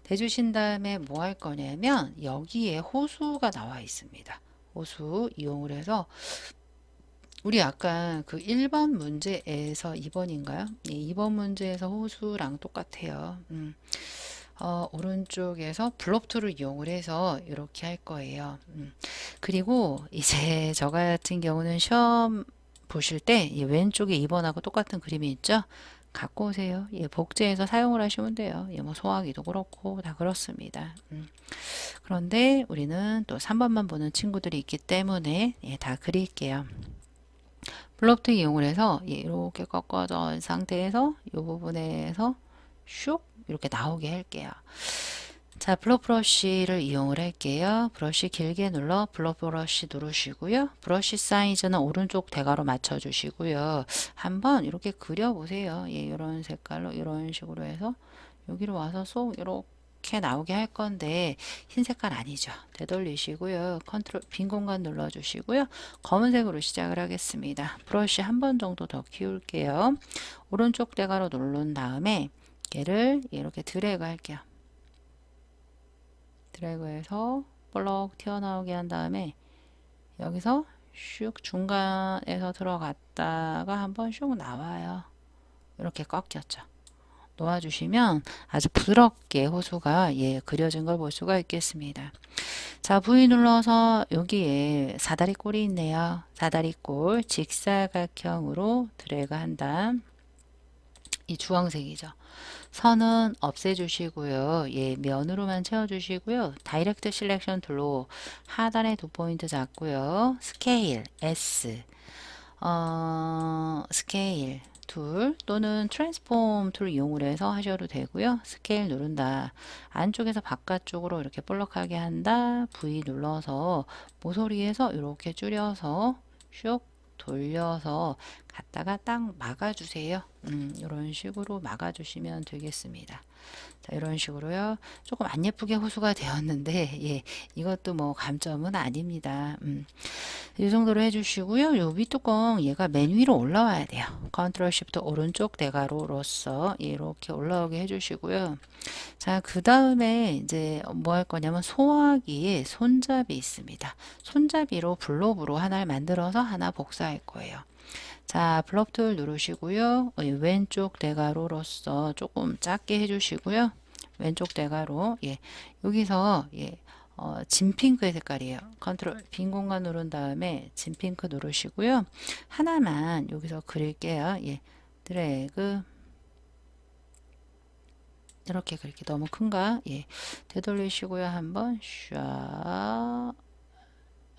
대주신 다음에 뭐 할 거냐면 여기에 호수가 나와 있습니다. 호수 이용을 해서 우리 아까 그 1번 문제에서 2번인가요? 2번 문제에서 호수랑 똑같아요. 오른쪽에서 블록 툴을 이용을 해서 이렇게 할 거예요. 그리고 이제 저 같은 경우는 시험 보실 때 왼쪽에 2번하고 똑같은 그림이 있죠? 갖고 오세요. 복제해서 사용을 하시면 돼요. 뭐 소화기도 그렇고 다 그렇습니다. 그런데 우리는 또 3번만 보는 친구들이 있기 때문에 다 그릴게요. 블록 툴 이용을 해서 이렇게 꺾어진 상태에서 이 부분에서 슉 이렇게 나오게 할게요. 자, 블록 브러쉬를 이용을 할게요. 브러쉬 길게 눌러 블록 브러쉬 누르시고요. 브러쉬 사이즈는 오른쪽 대가로 맞춰 주시고요. 한번 이렇게 그려 보세요. 이런 색깔로 이런 식으로 해서 여기로 와서 쏙 이렇게 나오게 할 건데 흰 색깔 아니죠. 되돌리시고요. 컨트롤 빈 공간 눌러 주시고요. 검은색으로 시작을 하겠습니다. 브러쉬 한 번 정도 더 키울게요. 오른쪽 대가로 누른 다음에 얘를 이렇게 드래그 할게요. 드래그해서 볼록 튀어나오게 한 다음에 여기서 슉 중간에서 들어갔다가 한번 슉 나와요. 이렇게 꺾였죠. 놓아주시면 아주 부드럽게 호수가 그려진 걸 볼 수가 있겠습니다. 자, V 눌러서 여기에 사다리 꼴이 있네요. 사다리 꼴 직사각형으로 드래그 한 다음 이 주황색이죠. 선은 없애주시고요. 면으로만 채워주시고요. 다이렉트 셀렉션 툴로 하단에 두 포인트 잡고요. 스케일 S 스케일 툴 또는 트랜스폼 툴 이용을 해서 하셔도 되고요. 스케일 누른다. 안쪽에서 바깥쪽으로 이렇게 볼록하게 한다. V 눌러서 모서리에서 이렇게 줄여서 슉 돌려서 갖다가 딱 막아주세요. 이런 식으로 막아주시면 되겠습니다. 자, 이런 식으로요. 조금 안 예쁘게 호수가 되었는데 이것도 뭐 감점은 아닙니다. 이 정도로 해주시고요. 요 윗뚜껑 얘가 맨 위로 올라와야 돼요. 컨트롤 쉬프트 오른쪽 대가로로서 이렇게 올라오게 해주시고요. 자, 그 다음에 이제 뭐 할 거냐면 소화기에 손잡이 있습니다. 손잡이로 블록으로 하나를 만들어서 하나 복사할 거예요. 자, 블럭 툴 누르시고요. 왼쪽 대가로로서 조금 작게 해주시고요. 왼쪽 대가로, 예, 여기서, 예, 진 핑크의 색깔이에요. 컨트롤 빈 공간 누른 다음에 진 핑크 누르시고요. 하나만 여기서 그릴게요. 예, 드래그. 이렇게 그렇게 너무 큰가? 예, 되돌리시고요. 한번 샤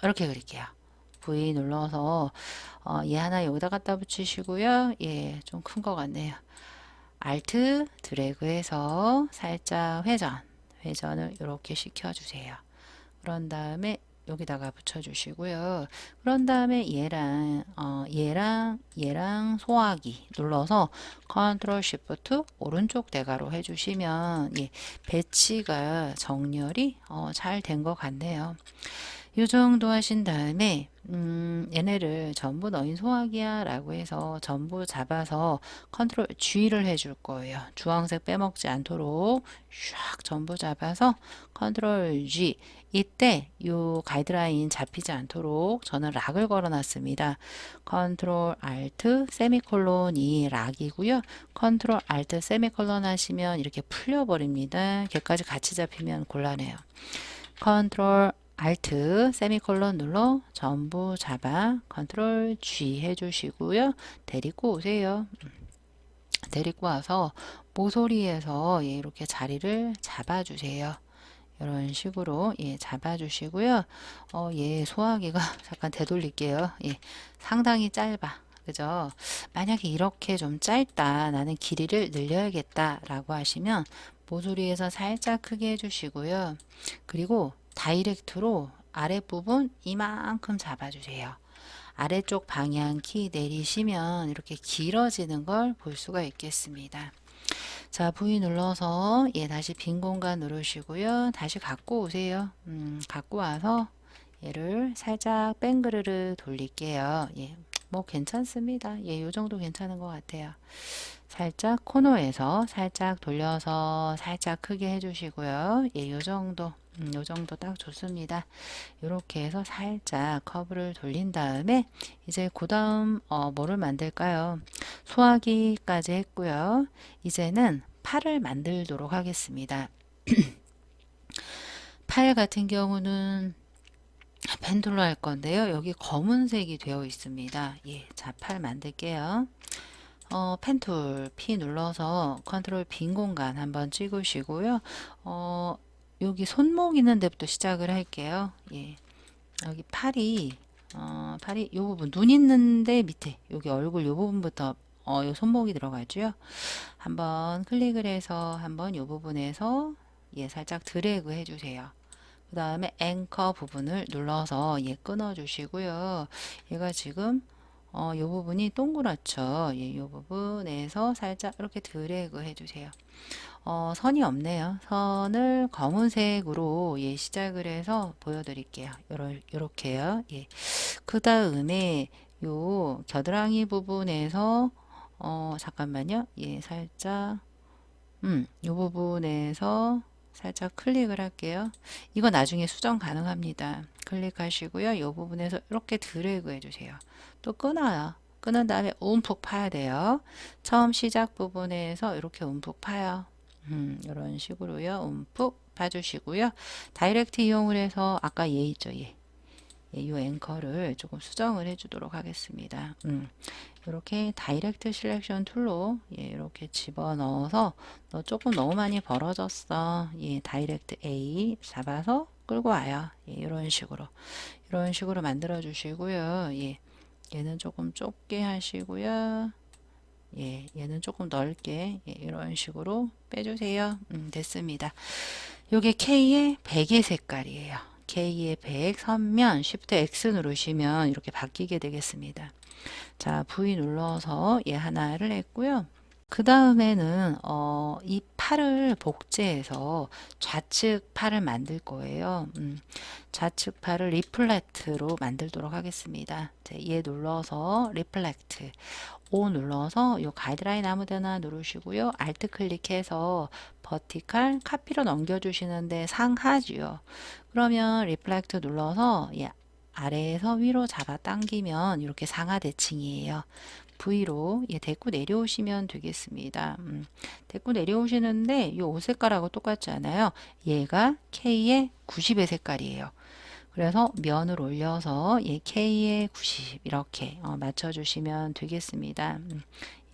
이렇게 그릴게요. V 눌러서 얘 하나 여기다 갖다 붙이시고요. 예, 좀 큰 것 같네요. Alt 드래그해서 살짝 회전을 이렇게 시켜주세요. 그런 다음에 여기다가 붙여주시고요. 그런 다음에 얘랑 소화기 눌러서 컨트롤 쉬프트 오른쪽 대가로 해주시면 예, 배치가 정렬이 잘 된 것 같네요. 이 정도 하신 다음에 얘네를 전부 너인 소화기야 라고 해서 전부 잡아서 컨트롤 G를 해줄 거예요. 주황색 빼먹지 않도록 샥 전부 잡아서 컨트롤 G. 이때 요 가이드라인 잡히지 않도록 저는 락을 걸어 놨습니다. 컨트롤 알트 세미콜론이 락이고요. 컨트롤 알트 세미콜론 하시면 이렇게 풀려 버립니다. 걔까지 같이 잡히면 곤란해요. 컨트롤 Alt 세미콜론 눌러 전부 잡아 컨트롤 G 해주시고요. 데리고 오세요. 데리고 와서 모서리에서 이렇게 자리를 잡아주세요. 이런 식으로 예, 잡아주시고요. 얘 소화기가 잠깐 되돌릴게요. 예, 상당히 짧아. 그죠? 만약에 이렇게 좀 짧다. 나는 길이를 늘려야겠다. 라고 하시면 모서리에서 살짝 크게 해주시고요. 그리고 다이렉트로 아랫부분 이만큼 잡아주세요. 아래쪽 방향키 내리시면 이렇게 길어지는 걸 볼 수가 있겠습니다. 자, V 눌러서 예, 다시 빈 공간 누르시고요. 다시 갖고 오세요. 갖고 와서 얘를 살짝 뺑그르르 돌릴게요. 예, 뭐 괜찮습니다. 예, 요 정도 괜찮은 것 같아요. 살짝 코너에서 살짝 돌려서 살짝 크게 해주시고요. 예, 요 정도. 요 정도 딱 좋습니다. 이렇게 해서 살짝 커브를 돌린 다음에 이제 그 다음 뭐를 만들까요? 소화기까지 했고요. 이제는 팔을 만들도록 하겠습니다. 팔 같은 경우는 펜툴로 할 건데요. 여기 검은색이 되어 있습니다. 예, 자, 팔 만들게요. 펜툴 P 눌러서 컨트롤 빈 공간 한번 찍으시고요. 여기 손목 있는 데부터 시작을 할게요. 예, 여기 팔이 요 부분 눈 있는데 밑에 여기 얼굴 요 부분부터 요 손목이 들어가죠. 한번 클릭을 해서 한번 요 부분에서 예, 살짝 드래그 해주세요. 그 다음에 앵커 부분을 눌러서 예, 끊어 주시고요. 얘가 지금 요 부분이 동그랗죠. 예, 요 부분에서 살짝 이렇게 드래그 해주세요. 선이 없네요. 선을 검은색으로 예, 시작을 해서 보여드릴게요. 요렇게요. 예. 그 다음에 요 겨드랑이 부분에서 잠깐만요. 예, 살짝 요 부분에서 살짝 클릭을 할게요. 이거 나중에 수정 가능합니다. 클릭하시고요. 요 부분에서 이렇게 드래그 해주세요. 또 끊어요. 끊은 다음에 움푹 파야 돼요. 처음 시작 부분에서 이렇게 움푹 파요. 이런 식으로요. 움푹 파주시고요. 다이렉트 이용을 해서 아까 얘 있죠. 얘. 이 앵커를 조금 수정을 해주도록 하겠습니다. 이렇게 다이렉트 실렉션 툴로 예, 이렇게 집어넣어서 너 조금 너무 많이 벌어졌어. 예, 다이렉트 A 잡아서 끌고 와요. 예, 이런 식으로 만들어 주시고요. 예, 얘는 조금 좁게 하시고요. 예, 얘는 조금 넓게 예, 이런 식으로 빼주세요. 됐습니다. 요게 K의 백의 색깔이에요. K의 100 선면 Shift X 누르시면 이렇게 바뀌게 되겠습니다. 자, V 눌러서 얘 하나를 했고요. 그 다음에는 이 팔을 복제해서 좌측 팔을 만들 거예요. 좌측 팔을 리플렉트로 만들도록 하겠습니다. 자, 얘 눌러서 리플렉트, O 눌러서 요 가이드라인 아무데나 누르시고요. Alt 클릭해서 버티칼 카피로 넘겨주시는데 상하지요. 그러면 리플렉트 눌러서 얘 아래에서 위로 잡아 당기면 이렇게 상하 대칭이에요. V로 얘 데리고 내려오시면 되겠습니다. 데리고 내려오시는데 이 옷 색깔하고 똑같지 않아요? 얘가 K의 90의 색깔이에요. 그래서 면을 올려서 얘 K의 90 이렇게 맞춰주시면 되겠습니다.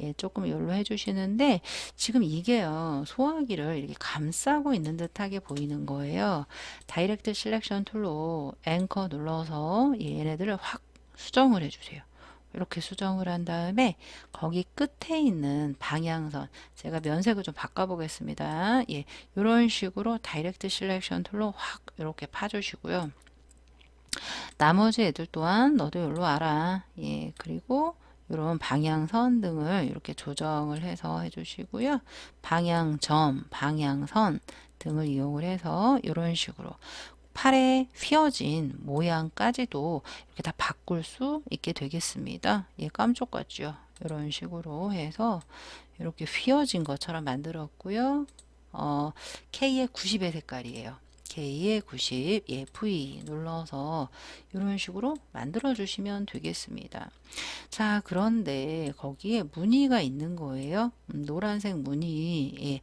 예, 조금 열로 해주시는데 지금 이게요 소화기를 이렇게 감싸고 있는 듯하게 보이는 거예요. 다이렉트 실렉션 툴로 앵커 눌러서 얘네들을 확 수정을 해주세요. 이렇게 수정을 한 다음에 거기 끝에 있는 방향선 제가 면색을 좀 바꿔보겠습니다. 예, 이런 식으로 다이렉트 실렉션 툴로 확 이렇게 파주시고요. 나머지 애들 또한 너도 여기로 와라. 예, 그리고 이런 방향선 등을 이렇게 조정을 해서 해주시고요. 방향점, 방향선 등을 이용을 해서 이런 식으로 팔에 휘어진 모양까지도 이렇게 다 바꿀 수 있게 되겠습니다. 예, 깜짝같죠. 이런 식으로 해서 이렇게 휘어진 것처럼 만들었고요. K의 90의 색깔이에요. K의 90, 예, V 눌러서 이런 식으로 만들어 주시면 되겠습니다. 자, 그런데 거기에 무늬가 있는 거예요. 노란색 무늬를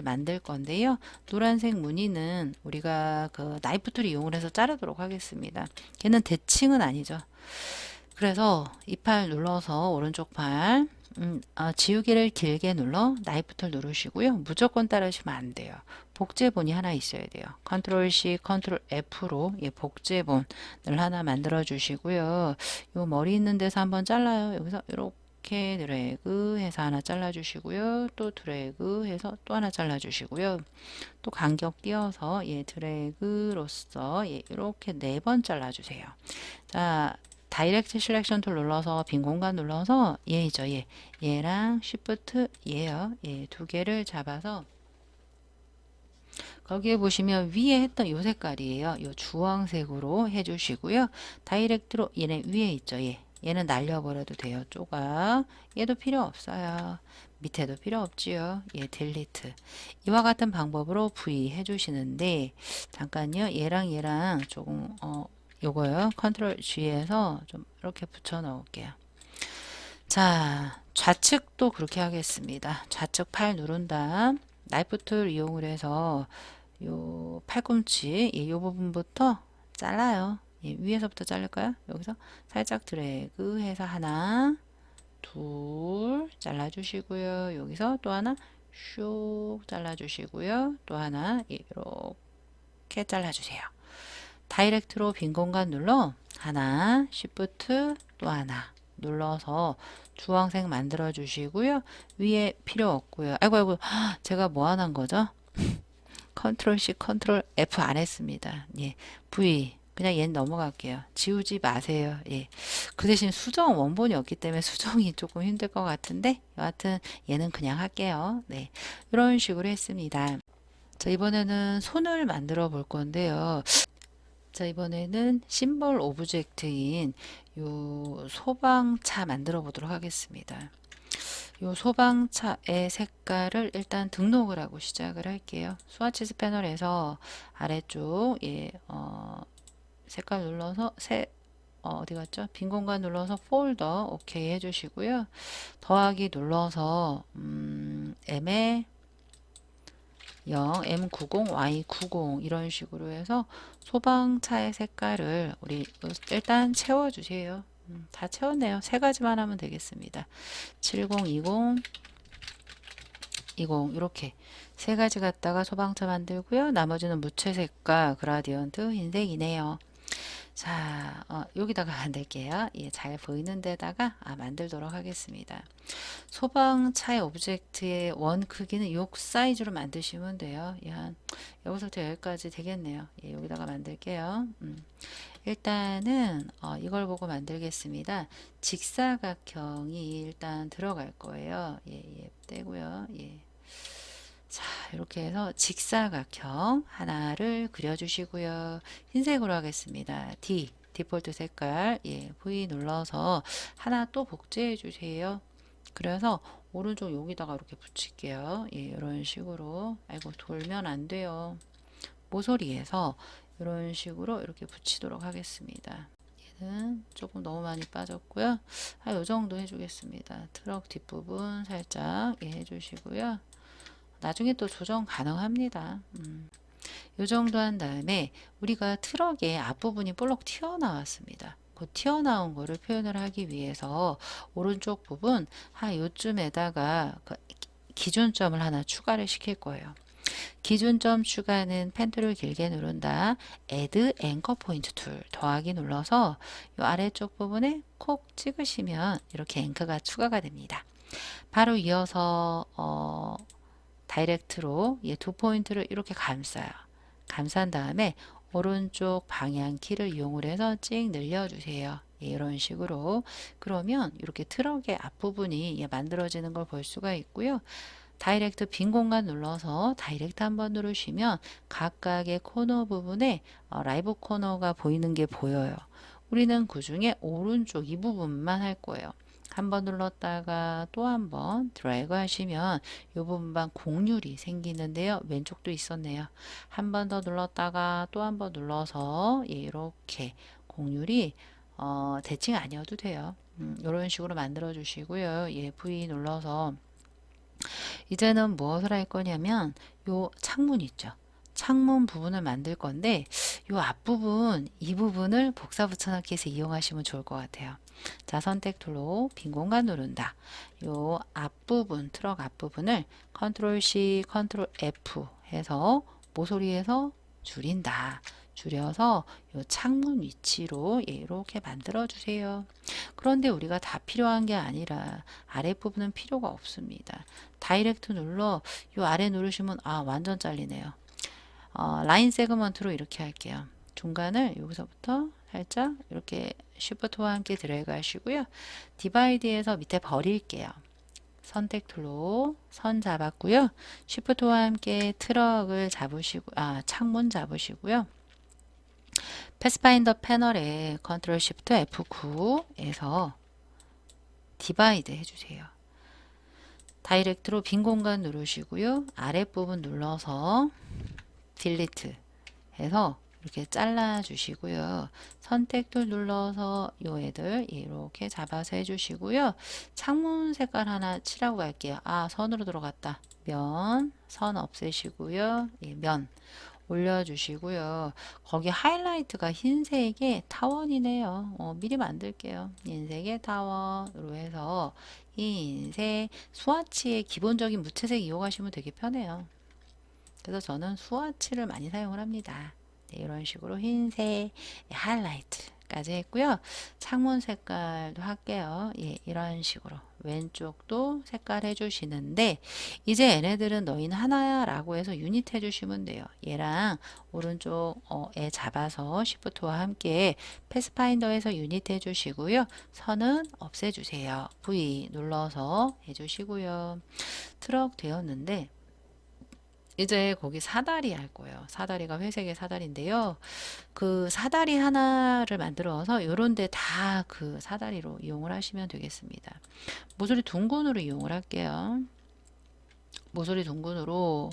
만들 건데요. 노란색 무늬는 우리가 그 나이프 툴 이용을 해서 자르도록 하겠습니다. 걔는 대칭은 아니죠. 그래서 이 팔 눌러서 오른쪽 팔 지우개를 길게 눌러 나이프 툴 누르시고요. 무조건 따르시면 안 돼요. 복제본이 하나 있어야 돼요. 컨트롤 C, 컨트롤 F로 예, 복제본을 하나 만들어 주시고요. 요 머리 있는 데서 한번 잘라요. 여기서 이렇게 드래그 해서 하나 잘라 주시고요. 또 드래그 해서 또 하나 잘라 주시고요. 또 간격 띄어서 예, 드래그로서 예, 이렇게 4번 잘라 주세요. 자, 다이렉트 실렉션 툴 눌러서 빈 공간 눌러서 얘죠, 얘. 얘랑 쉬프트 얘요. 예, 두 개를 잡아서 거기에 보시면 위에 했던 요 색깔이에요. 요 주황색으로 해주시고요. 다이렉트로 얘네 위에 있죠, 얘. 얘는 날려버려도 돼요, 조각. 얘도 필요 없어요. 밑에도 필요 없지요. 얘 딜리트. 이와 같은 방법으로 V 해주시는데 잠깐요. 얘랑 조금 요거요. 컨트롤 G에서 좀 이렇게 붙여 넣을게요. 자, 좌측도 그렇게 하겠습니다. 좌측 팔 누른 다음 나이프 툴 이용을 해서 요 팔꿈치 요 부분부터 잘라요. 예, 위에서부터 자를까요? 여기서 살짝 드래그 해서 하나, 둘 잘라주시고요. 여기서 또 하나 슉 잘라주시고요. 또 하나 이렇게 잘라주세요. 다이렉트로 빈 공간 눌러 하나, 쉬프트 또 하나 눌러서 주황색 만들어 주시고요. 위에 필요 없고요. 아이고 제가 뭐 하는 거죠? 컨트롤 C, 컨트롤 F 안 했습니다. 예, V 그냥 얘는 넘어갈게요. 지우지 마세요. 예. 그 대신 수정 원본이 없기 때문에 수정이 조금 힘들 것 같은데 여하튼 얘는 그냥 할게요. 네, 이런 식으로 했습니다. 자, 이번에는 손을 만들어 볼 건데요. 자, 이번에는 심벌 오브젝트인 요 소방차 만들어 보도록 하겠습니다. 요 소방차의 색깔을 일단 등록을 하고 시작을 할게요. 스와치스 패널에서 아래쪽 예, 색깔 눌러서 어디 갔죠? 빈 공간 눌러서 폴더 오케이 해주시고요. 더하기 눌러서 M에 0, M90, Y90 이런 식으로 해서 소방차의 색깔을 우리 일단 채워주세요. 다 채웠네요. 세 가지만 하면 되겠습니다. 70, 20, 20 이렇게 세 가지 갖다가 소방차 만들고요. 나머지는 무채색과 그라디언트 흰색이네요. 자, 여기다가 만들게요. 예, 잘 보이는 데다가 만들도록 하겠습니다. 소방차의 오브젝트의 원 크기는 요 사이즈로 만드시면 돼요. 예, 한 여기서부터 여기까지 되겠네요. 예, 여기다가 만들게요. 일단은 이걸 보고 만들겠습니다. 직사각형이 일단 들어갈 거예요. 예, 예, 떼고요. 예. 자, 이렇게 해서 직사각형 하나를 그려주시고요. 흰색으로 하겠습니다. 디폴트 색깔, 예, V 눌러서 하나 또 복제해 주세요. 그래서 오른쪽 여기다가 이렇게 붙일게요. 예, 이런 식으로. 아이고, 돌면 안 돼요. 모서리에서 이런 식으로 이렇게 붙이도록 하겠습니다. 얘는 조금 너무 많이 빠졌고요. 요 정도 해주겠습니다. 트럭 뒷부분 살짝 예, 해주시고요. 나중에 또 조정 가능합니다. 요 정도 한 다음에 우리가 트럭의 앞부분이 볼록 튀어나왔습니다. 그 튀어나온 거를 표현을 하기 위해서 오른쪽 부분 한 요쯤에다가 그 기준점을 하나 추가를 시킬 거예요. 기준점 추가는 펜 툴을 길게 누른다. Add Anchor Point 툴 더하기 눌러서 이 아래쪽 부분에 콕 찍으시면 이렇게 앵커가 추가가 됩니다. 바로 이어서 다이렉트로 두 포인트를 이렇게 감싸요. 감싼 다음에 오른쪽 방향 키를 이용을 해서 찍 늘려주세요. 이런 식으로 그러면 이렇게 트럭의 앞부분이 만들어지는 걸 볼 수가 있고요. 다이렉트 빈 공간 눌러서 다이렉트 한번 누르시면 각각의 코너 부분에 라이브 코너가 보이는 게 보여요. 우리는 그 중에 오른쪽 이 부분만 할 거예요. 한번 눌렀다가 또 한번 드래그 하시면 이 부분만 곡률이 생기는데요. 왼쪽도 있었네요. 한 번 더 눌렀다가 또 한번 눌러서 이렇게 곡률이 대칭 아니어도 돼요. 이런 식으로 만들어 주시고요. V 눌러서 이제는 무엇을 할 거냐면 요 창문 있죠. 창문 부분을 만들 건데 요 앞부분 이 부분을 복사 붙여넣기 해서 이용하시면 좋을 것 같아요. 자, 선택 툴로 빈 공간 누른다. 요 앞부분 트럭 앞부분을 컨트롤 C 컨트롤 F 해서 모서리에서 줄인다. 줄여서 요 창문 위치로 이렇게 만들어 주세요. 그런데 우리가 다 필요한 게 아니라 아랫부분은 필요가 없습니다. 다이렉트 눌러 요 아래 누르시면 완전 잘리네요. 라인 세그먼트로 이렇게 할게요. 중간을 여기서부터 살짝 이렇게 쉬프트와 함께 드래그 하시고요. 디바이드에서 밑에 버릴게요. 선택 툴로 선 잡았고요. 쉬프트와 함께 트럭을 잡으시고 창문 잡으시고요. 패스파인더 패널에 컨트롤 시프트 F9에서 디바이드 해주세요. 다이렉트로 빈 공간 누르시고요. 아랫부분 눌러서 딜리트 해서 이렇게 잘라 주시고요. 선택툴 눌러서 요 애들 이렇게 잡아서 해주시고요. 창문 색깔 하나 칠하고 갈게요. 선으로 들어갔다. 선 없애시고요. 면 올려주시고요. 거기 하이라이트가 흰색의 타원이네요. 미리 만들게요. 흰색의 타원으로 해서 흰색 스와치의 기본적인 무채색 이용하시면 되게 편해요. 그래서 저는 스와치를 많이 사용을 합니다. 이런 식으로 흰색 하이라이트까지 했고요. 창문 색깔도 할게요. 이런 식으로 왼쪽도 색깔 해주시는데 이제 얘네들은 너희는 하나야 라고 해서 유닛 해주시면 돼요. 얘랑 오른쪽에 잡아서 시프트와 함께 패스파인더에서 유닛 해주시고요. 선은 없애주세요. V 눌러서 해주시고요. 트럭 되었는데 이제 거기 사다리 할 거예요. 사다리가 회색의 사다리인데요. 그 사다리 하나를 만들어서 요런 데 다 그 사다리로 이용을 하시면 되겠습니다. 모서리 둥근으로 이용을 할게요. 모서리 둥근으로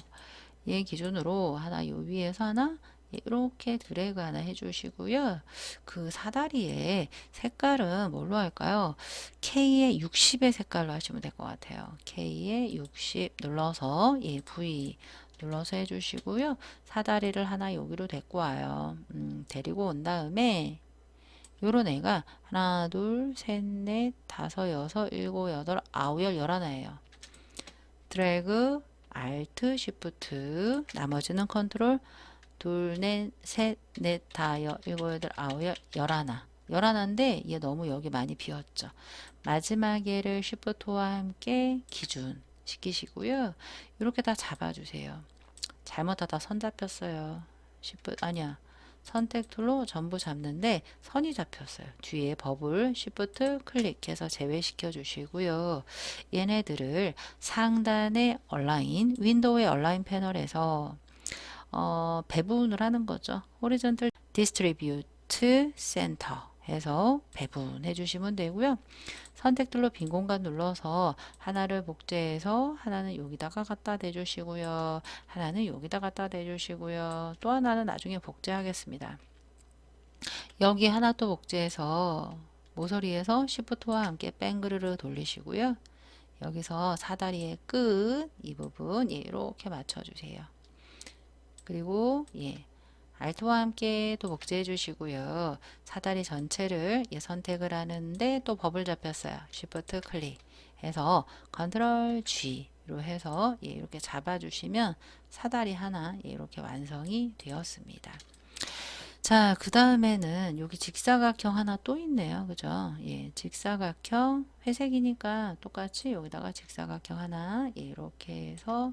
얘 기준으로 하나 요 위에서 하나 이렇게 드래그 하나 해주시고요. 그 사다리의 색깔은 뭘로 할까요? K의 60의 색깔로 하시면 될 것 같아요. K의 60 눌러서 V 눌러서 해주시고요. 사다리를 하나 여기로 데리고 와요. 데리고 온 다음에 요런 애가 하나, 둘, 셋, 넷, 다섯, 여섯, 일곱, 여덟, 아홉, 열, 열하나예요. 드래그, 알트, 시프트, 나머지는 컨트롤, 둘, 넷, 셋, 넷, 다, 일곱, 여덟, 아홉, 열, 열하나. 열하나인데 얘 너무 여기 많이 비었죠. 마지막에를 시프트와 함께 기준 시키시고요. 이렇게 다 잡아주세요. 잘못하다 선 잡혔어요. 아니야. 선택 툴로 전부 잡는데 선이 잡혔어요. 뒤에 버블 Shift 클릭해서 제외시켜 주시고요. 얘네들을 상단의 얼라인, 윈도우의 얼라인 패널에서 배분을 하는 거죠. Horizontal Distribute Center 해서 배분해 주시면 되고요. 선택 툴로 빈 공간 눌러서 하나를 복제해서 하나는 여기다가 갖다 대주시고요. 하나는 여기다 갖다 대주시고요. 또 하나는 나중에 복제하겠습니다. 여기 하나 또 복제해서 모서리에서 Shift와 함께 뺑그르르 돌리시고요. 여기서 사다리의 끝 이 부분 이렇게 맞춰주세요. 그리고 알트와 함께 또 복제해 주시고요. 사다리 전체를 선택을 하는데 또 버블 잡혔어요. Shift 클릭 해서 컨트롤 G로 해서 이렇게 잡아주시면 사다리 하나 이렇게 완성이 되었습니다. 자, 그 다음에는 여기 직사각형 하나 또 있네요. 그죠? 직사각형 회색이니까 똑같이 여기다가 직사각형 하나 이렇게 해서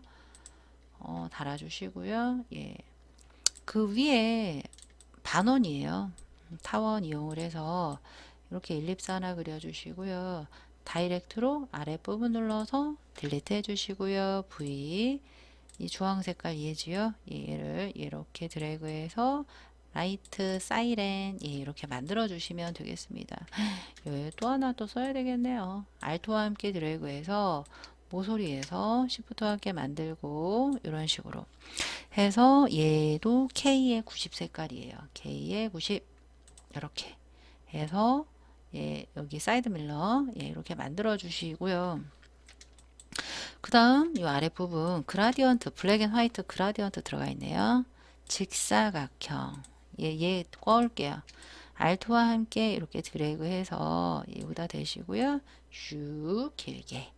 달아주시고요. 그 위에 반원이에요. 타원 이용을 해서 이렇게 일립스 하나 그려주시고요. 다이렉트로 아랫부분 눌러서 딜리트 해주시고요. V 이 주황 색깔 얘지요. 얘를 이렇게 드래그해서 라이트 사이렌 이렇게 만들어 주시면 되겠습니다. 또 하나 또 써야 되겠네요. 알토와 함께 드래그해서 모서리에서 시프트와 함께 만들고 이런 식으로 해서 얘도 K의 90 색깔이에요. K의 90 이렇게 해서 여기 사이드 밀러 이렇게 만들어 주시고요. 그 다음 이 아랫부분 그라디언트 블랙 앤 화이트 그라디언트 들어가 있네요. 직사각형 얘 꺼올게요. 알트와 함께 이렇게 드래그 해서 여기다 대시고요. 쭉 길게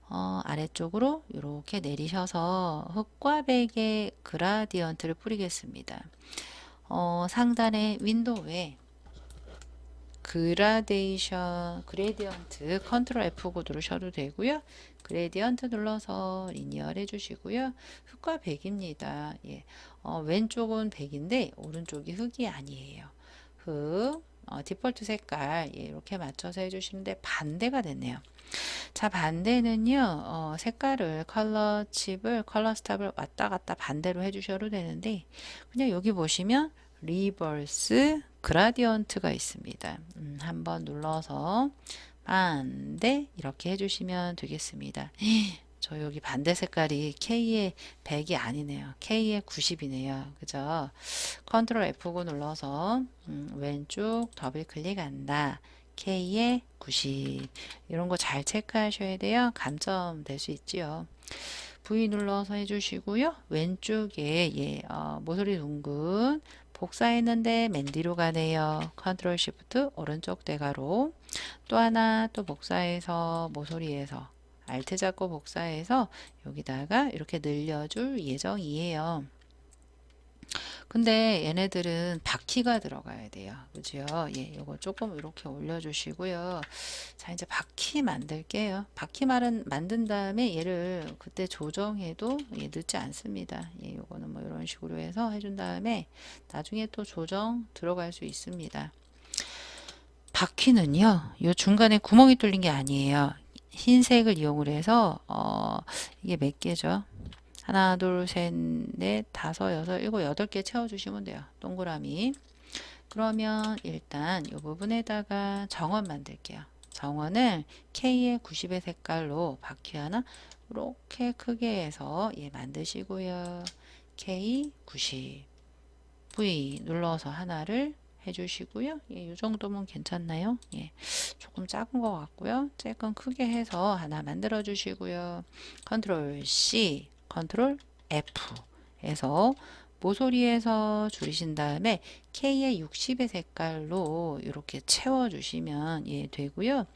아래쪽으로 이렇게 내리셔서 흙과 백의 그라디언트를 뿌리겠습니다. 상단의 윈도우에 그레디언트 컨트롤 F9 누르셔도 되고요. 그레디언트 눌러서 리니얼 해주시고요. 흙과 백입니다. 왼쪽은 백인데 오른쪽이 흙이 아니에요. 흙 디폴트 색깔 이렇게 맞춰서 해주시는데 반대가 됐네요. 자, 반대는요, 색깔을 컬러 칩을 컬러 스탑을 왔다 갔다 반대로 해주셔도 되는데 그냥 여기 보시면 리버스 그라디언트가 있습니다. 한번 눌러서 반대 이렇게 해주시면 되겠습니다. 저 여기 반대 색깔이 K의 100이 아니네요. K의 90이네요. 그죠? 컨트롤 F9 눌러서 왼쪽 더블 클릭한다. K의 90 이런 거 잘 체크하셔야 돼요. 감점 될 수 있지요. V 눌러서 해주시고요. 왼쪽에 모서리 둥근 복사했는데 맨 뒤로 가네요. 컨트롤 시프트 오른쪽 대가로 또 하나 또 복사해서 모서리에서 알트 잡고 복사해서 여기다가 이렇게 늘려줄 예정이에요. 근데 얘네들은 바퀴가 들어가야 돼요. 그죠? 요거 조금 이렇게 올려주시고요. 자, 이제 바퀴 만들게요. 바퀴 만든 다음에 얘를 그때 조정해도 늦지 않습니다. 요거는 뭐 이런 식으로 해서 해준 다음에 나중에 또 조정 들어갈 수 있습니다. 바퀴는요, 요 중간에 구멍이 뚫린 게 아니에요. 흰색을 이용을 해서, 이게 몇 개죠? 하나, 둘, 셋, 넷, 다섯, 여섯, 일곱, 여덟 개 채워주시면 돼요. 동그라미. 그러면 일단 이 부분에다가 정원 만들게요. 정원을 K의 90의 색깔로 바퀴 하나 이렇게 크게 해서 만드시고요. K 90 V 눌러서 하나를 해주시고요. 이 정도면 괜찮나요? 조금 작은 것 같고요. 조금 크게 해서 하나 만들어 주시고요. 컨트롤 C 컨트롤 F 해서 모서리에서 줄이신 다음에 K의 60의 색깔로 이렇게 채워주시면 되고요.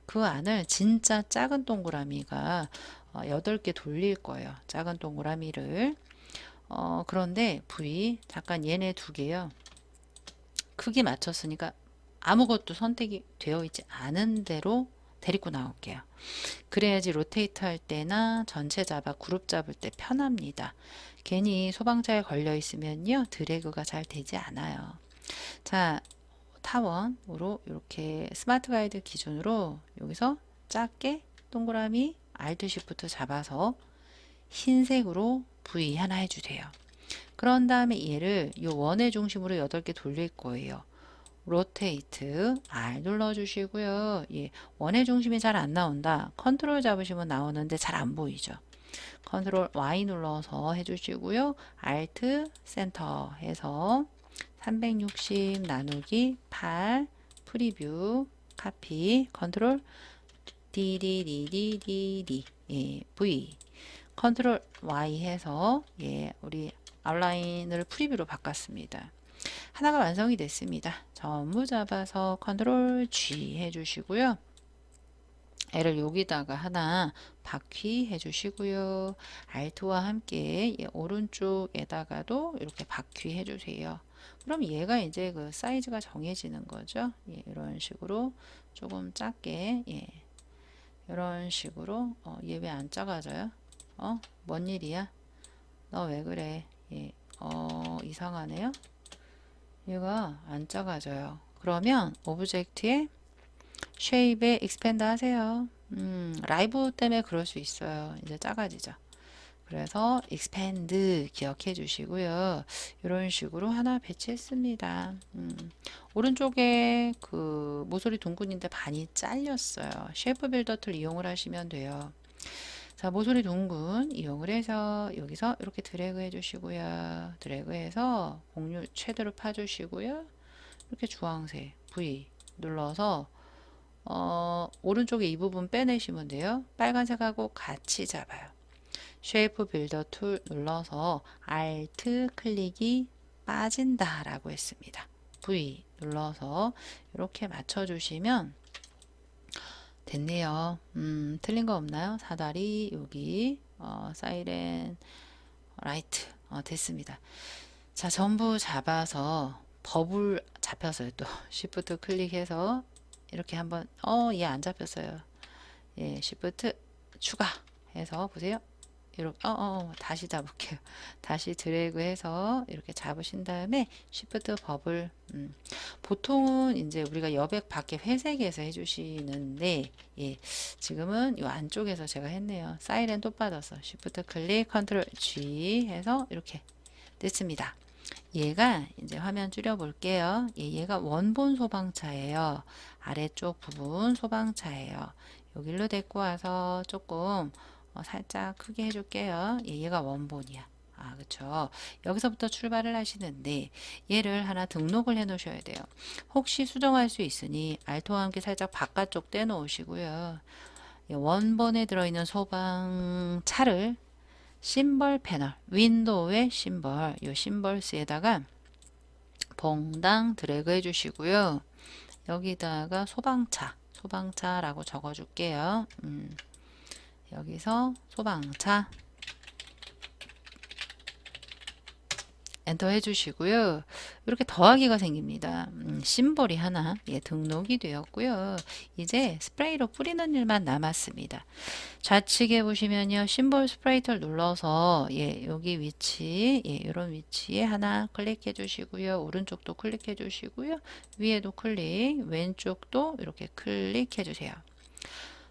그 안을 진짜 작은 동그라미가 8개 돌릴 거예요. 작은 동그라미를. 그런데 V 잠깐 얘네 두 개요. 크기 맞췄으니까 아무것도 선택이 되어 있지 않은 대로 데리고 나올게요. 그래야지 로테이트 할 때나 전체 잡아 그룹 잡을 때 편합니다. 괜히 소방차에 걸려 있으면요 드래그가 잘 되지 않아요. 자, 타원으로 이렇게 스마트 가이드 기준으로 여기서 작게 동그라미 Alt Shift 잡아서 흰색으로 V 하나 해주세요. 그런 다음에 얘를 이 원의 중심으로 8개 돌릴 거예요. 로테이트 R 눌러주시고요. 예, 원의 중심이 잘 안 나온다. 컨트롤 잡으시면 나오는데 잘 안 보이죠. 컨트롤 Y 눌러서 해주시고요. Alt 센터 해서 360 나누기 8 프리뷰 카피 컨트롤 디디디디디디 예, V 컨트롤 Y 해서 예, 우리 아웃라인을 프리뷰로 바꿨습니다. 하나가 완성이 됐습니다. 전부 잡아서 컨트롤 G 해주시고요. 얘를 여기다가 하나 바퀴 해주시고요. Alt와 함께 오른쪽에다가도 이렇게 바퀴 해주세요. 그럼 얘가 이제 그 사이즈가 정해지는 거죠. 예, 이런 식으로 조금 작게 예, 이런 식으로 얘 왜 안 작아져요? 뭔 일이야? 너 왜 그래? 예, 이상하네요. 얘가 안 작아져요. 그러면 오브젝트에 쉐입에 익스펜드 하세요. 라이브 때문에 그럴 수 있어요. 이제 작아지죠. 그래서 익스펜드 기억해 주시고요. 이런 식으로 하나 배치했습니다. 오른쪽에 그 모서리 둥근인데 반이 잘렸어요. 쉐이프 빌더 툴 이용을 하시면 돼요. 자, 모서리 둥근 이용을 해서 여기서 이렇게 드래그 해주시고요. 드래그해서 공률 최대로 파주시고요. 이렇게 주황색 V 눌러서 오른쪽에 이 부분 빼내시면 돼요. 빨간색하고 같이 잡아요. 쉐이프 빌더 툴 눌러서 Alt 클릭이 빠진다 라고 했습니다. V 눌러서 이렇게 맞춰주시면 됐네요. 틀린 거 없나요? 사다리 여기 사이렌 라이트 됐습니다. 자, 전부 잡아서 버블 잡혔어요. 또 Shift 클릭해서 이렇게 한번 얘 안 잡혔어요. 예, Shift 추가 해서 보세요. 이렇게 다시 잡을게요. 다시 드래그해서 이렇게 잡으신 다음에 Shift 버블 보통은 이제 우리가 여백 밖에 회색에서 해주시는데 예, 지금은 이 안쪽에서 제가 했네요. 사이렌 또 빠졌어. Shift 클릭 컨트롤 G 해서 이렇게 됐습니다. 얘가 이제 화면 줄여 볼게요. 얘가 원본 소방차예요. 아래쪽 부분 소방차예요. 여기로 데리고 와서 조금 살짝 크게 해줄게요. 얘가 원본이야. 그쵸. 여기서부터 출발을 하시는데 얘를 하나 등록을 해 놓으셔야 돼요. 혹시 수정할 수 있으니 알토와 함께 살짝 바깥쪽 떼놓으시고요. 원본에 들어있는 소방차를 심벌 패널, 윈도우의 심벌, 이 심벌스에다가 봉당 드래그 해주시고요. 여기다가 소방차라고 적어줄게요. 여기서 소방차 엔터 해주시고요. 이렇게 더하기가 생깁니다. 심볼이 하나 등록이 되었고요. 이제 스프레이로 뿌리는 일만 남았습니다. 좌측에 보시면요. 심볼 스프레이터를 눌러서 여기 위치 이런 위치에 하나 클릭해 주시고요. 오른쪽도 클릭해 주시고요. 위에도 클릭, 왼쪽도 이렇게 클릭해 주세요.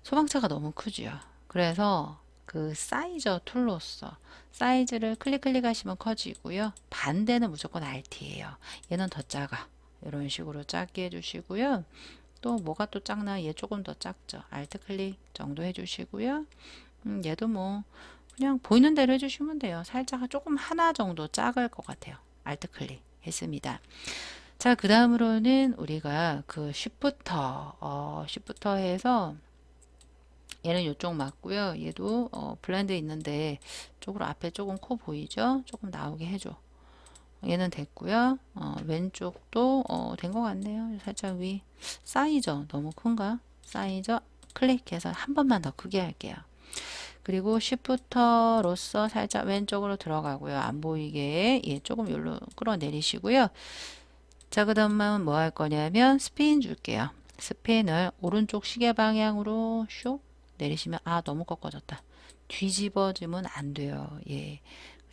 소방차가 너무 크죠. 그래서 그 사이저 툴로서 사이즈를 클릭하시면 커지고요. 반대는 무조건 Alt예요. 얘는 더 작아. 이런 식으로 작게 해주시고요. 또 뭐가 또 작나? 얘 조금 더 작죠. Alt 클릭 정도 해주시고요. 얘도 뭐 그냥 보이는 대로 해주시면 돼요. 살짝 조금 하나 정도 작을 것 같아요. Alt 클릭 했습니다. 자, 그 다음으로는 우리가 그 쉬프터 해서 얘는 이쪽 맞고요. 얘도 블렌드 있는데 쪽으로 앞에 조금 코 보이죠? 조금 나오게 해줘. 얘는 됐고요. 왼쪽도 된 것 같네요. 살짝 위 사이저 너무 큰가? 사이저 클릭해서 한 번만 더 크게 할게요. 그리고 쉬프터로서 살짝 왼쪽으로 들어가고요. 안 보이게 조금 여기로 끌어내리시고요. 자, 그 다음은 뭐 할 거냐면 스핀 줄게요. 스펜을 오른쪽 시계 방향으로 슉 내리시면 너무 꺾어졌다. 뒤집어지면 안 돼요. 예.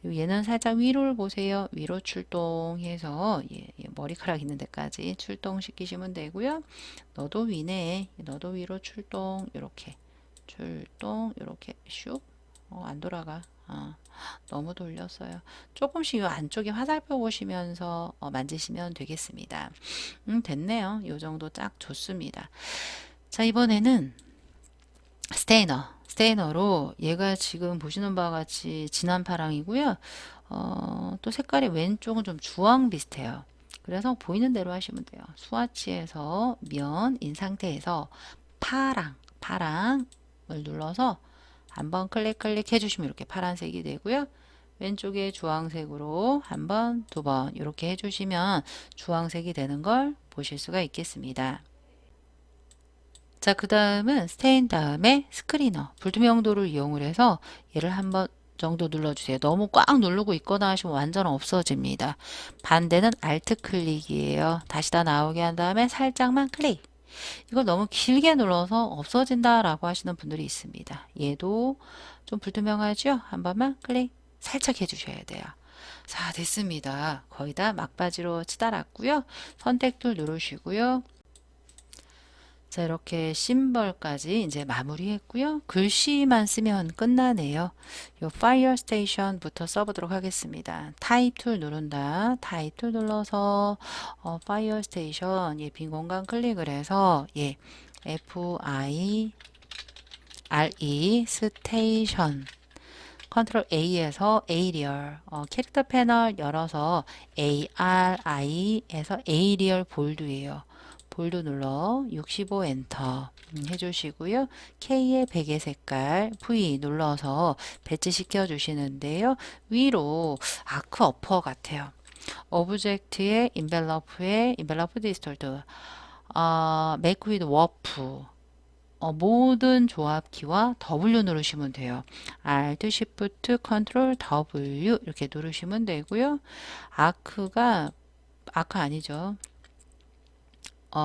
그리고 얘는 살짝 위로를 보세요. 위로 출동해서 머리카락 있는 데까지 출동시키시면 되고요. 너도 위네. 너도 위로 출동. 이렇게 출동 이렇게 슉. 안 돌아가. 너무 돌렸어요. 조금씩 이 안쪽에 화살표 보시면서 만지시면 되겠습니다. 됐네요. 이 정도 딱 좋습니다. 자, 이번에는 스테이너로 얘가 지금 보시는 바와 같이 진한 파랑이고요. 또 색깔이 왼쪽은 좀 주황 비슷해요. 그래서 보이는 대로 하시면 돼요. 스와치에서 면인 상태에서 파랑을 눌러서 한번 클릭 해주시면 이렇게 파란색이 되고요. 왼쪽에 주황색으로 한 번, 두 번 이렇게 해주시면 주황색이 되는 걸 보실 수가 있겠습니다. 자, 그 다음은 스테인 다음에 스크리너, 불투명도를 이용을 해서 얘를 한번 정도 눌러주세요. 너무 꽉 누르고 있거나 하시면 완전 없어집니다. 반대는 Alt 클릭이에요. 다시 다 나오게 한 다음에 살짝만 클릭. 이걸 너무 길게 눌러서 없어진다 라고 하시는 분들이 있습니다. 얘도 좀 불투명하죠? 한 번만 클릭 살짝 해주셔야 돼요. 자, 됐습니다. 거의 다 막바지로 치달았고요. 선택 툴 누르시고요. 자, 이렇게 심벌까지 이제 마무리했고요. 글씨만 쓰면 끝나네요. 요 파이어 스테이션부터 써보도록 하겠습니다. 타입 툴 누른다. 타입 툴 눌러서 파이어 스테이션 빈 공간 클릭을 해서 FIRE 스테이션 컨트롤 A에서 에이리얼 캐릭터 패널 열어서 ARI에서 에이리얼 볼드예요. 볼드 눌러 65 엔터 해주시고요. K의 베개 색깔 V 눌러서 배치시켜 주시는데요. 위로 아크 어퍼 같아요. 오브젝트의 인벨러프 디스톨트 메이크 위드 워프 모든 조합키와 W 누르시면 돼요. Alt, Shift, Ctrl, W 이렇게 누르시면 되고요. 아크 아니죠.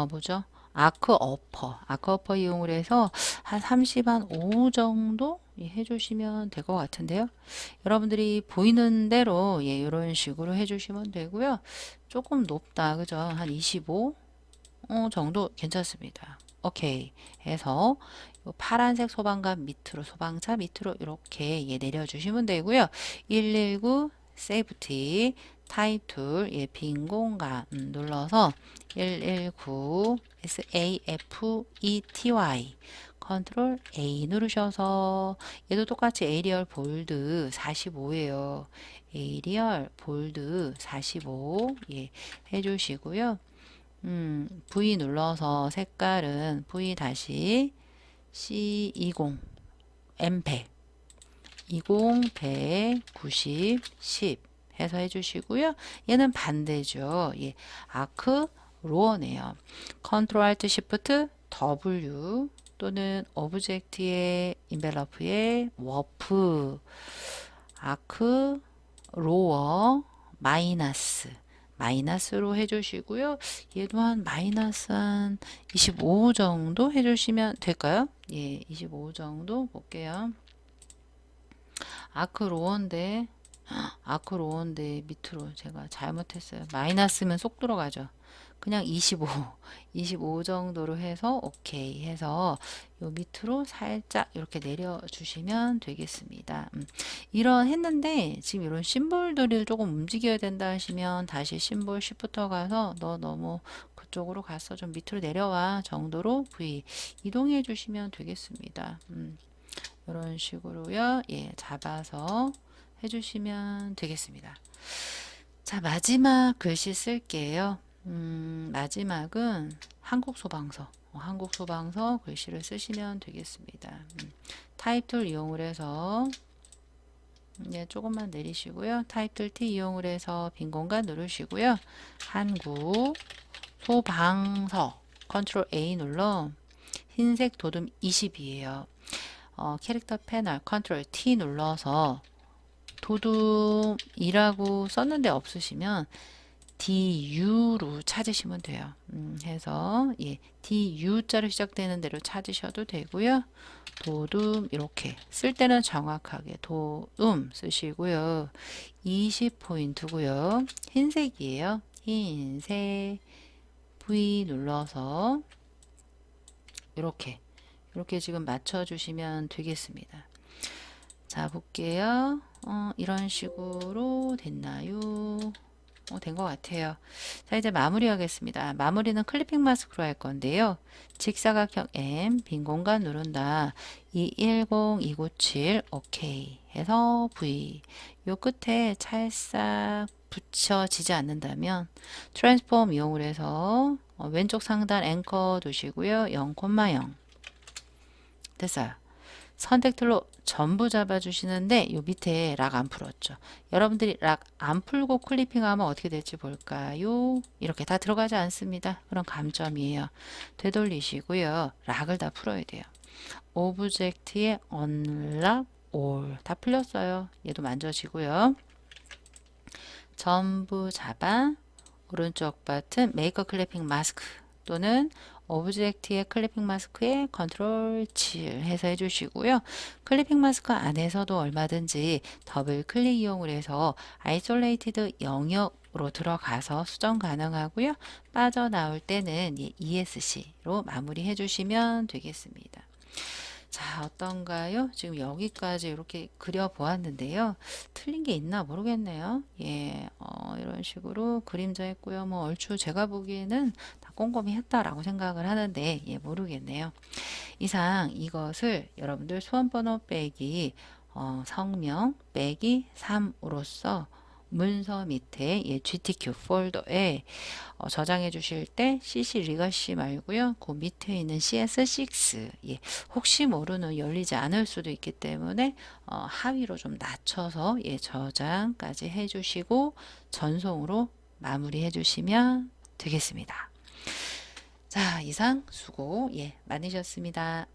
뭐죠? 아크 어퍼 이용을 해서 한 30, 한 5 정도 해주시면 될 것 같은데요. 여러분들이 보이는 대로 이런 식으로 해주시면 되고요. 조금 높다, 그죠? 한 25 정도 괜찮습니다. 오케이 해서 요 파란색 소방관 밑으로 소방차 밑으로 이렇게 내려주시면 되고요. 119 세이프티 타입 툴 빈 공간 눌러서 119 SAFETY 컨트롤 A 누르셔서 얘도 똑같이 에리얼 볼드 45예요. 에리얼 볼드 45 해주시고요. V 눌러서 색깔은 V 다시 C20 M100 20 100 90 10 해서 해주시고요. 얘는 반대죠. 아크 로어네요. 컨트롤 알트 시프트 W 또는 오브젝트의 인벨러프의 워프 아크 로어 마이너스로 해주시고요. 얘도 한 마이너스 한 25 정도 해주시면 될까요? 25 정도 볼게요. 아크로어인데 밑으로 제가 잘못했어요. 마이너스면 쏙 들어가죠. 그냥 25 정도로 해서 오케이 해서 요 밑으로 살짝 이렇게 내려주시면 되겠습니다. 이런 했는데 지금 이런 심볼들을 조금 움직여야 된다 하시면 다시 심볼 쉬프터 가서 너 너무 그쪽으로 가서 좀 밑으로 내려와 정도로 V 이동해 주시면 되겠습니다. 이런 식으로요. 잡아서 해주시면 되겠습니다. 자, 마지막 글씨 쓸게요. 마지막은 한국소방서 글씨를 쓰시면 되겠습니다. 타입 툴 이용을 해서 조금만 내리시고요. 타입 툴 T 이용을 해서 빈 공간 누르시고요. 한국소방서 컨트롤 A 눌러 흰색 도둠 20이에요. 캐릭터 패널 컨트롤 T 눌러서 도둠이라고 썼는데 없으시면 DU로 찾으시면 돼요. 해서 예, DU자로 시작되는 대로 찾으셔도 되고요. 도둠 이렇게 쓸 때는 정확하게 도둠 쓰시고요. 20포인트고요. 흰색이에요. 흰색 V 눌러서 이렇게 지금 맞춰주시면 되겠습니다. 자, 볼게요. 이런 식으로 됐나요? 된 것 같아요. 자, 이제 마무리하겠습니다. 마무리는 클리핑 마스크로 할 건데요. 직사각형 M, 빈 공간 누른다. 210297, 오케이. 해서 V. 요 끝에 찰싹 붙여지지 않는다면 트랜스폼 이용을 해서 왼쪽 상단 앵커 두시고요. 0,0. 됐어요. 선택툴로 전부 잡아주시는데 요 밑에 락 안 풀었죠. 여러분들이 락 안 풀고 클리핑하면 어떻게 될지 볼까요? 이렇게 다 들어가지 않습니다. 그런 감점이에요. 되돌리시고요. 락을 다 풀어야 돼요. 오브젝트에 언락 올 다 풀렸어요. 얘도 만져지고요. 전부 잡아 오른쪽 버튼 메이커 클리핑 마스크 또는 오브젝트의 클리핑 마스크에 컨트롤 7 해서 해주시고요. 클리핑 마스크 안에서도 얼마든지 더블 클릭 이용을 해서 아이솔레이티드 영역으로 들어가서 수정 가능하고요. 빠져나올 때는 ESC로 마무리 해주시면 되겠습니다. 자, 어떤가요? 지금 여기까지 이렇게 그려 보았는데요. 틀린 게 있나 모르겠네요. 예, 이런 식으로 그림자 했고요. 뭐 얼추 제가 보기에는 다 꼼꼼히 했다라고 생각을 하는데, 예, 모르겠네요. 이상 이것을 여러분들 수험번호 빼기 성명 빼기 3으로써 문서 밑에 GTQ 폴더에 저장해 주실 때 CC 리거시 말고요. 그 밑에 있는 CS6 혹시 모르는 열리지 않을 수도 있기 때문에 하위로 좀 낮춰서 저장까지 해주시고 전송으로 마무리해 주시면 되겠습니다. 자, 이상 수고 많으셨습니다.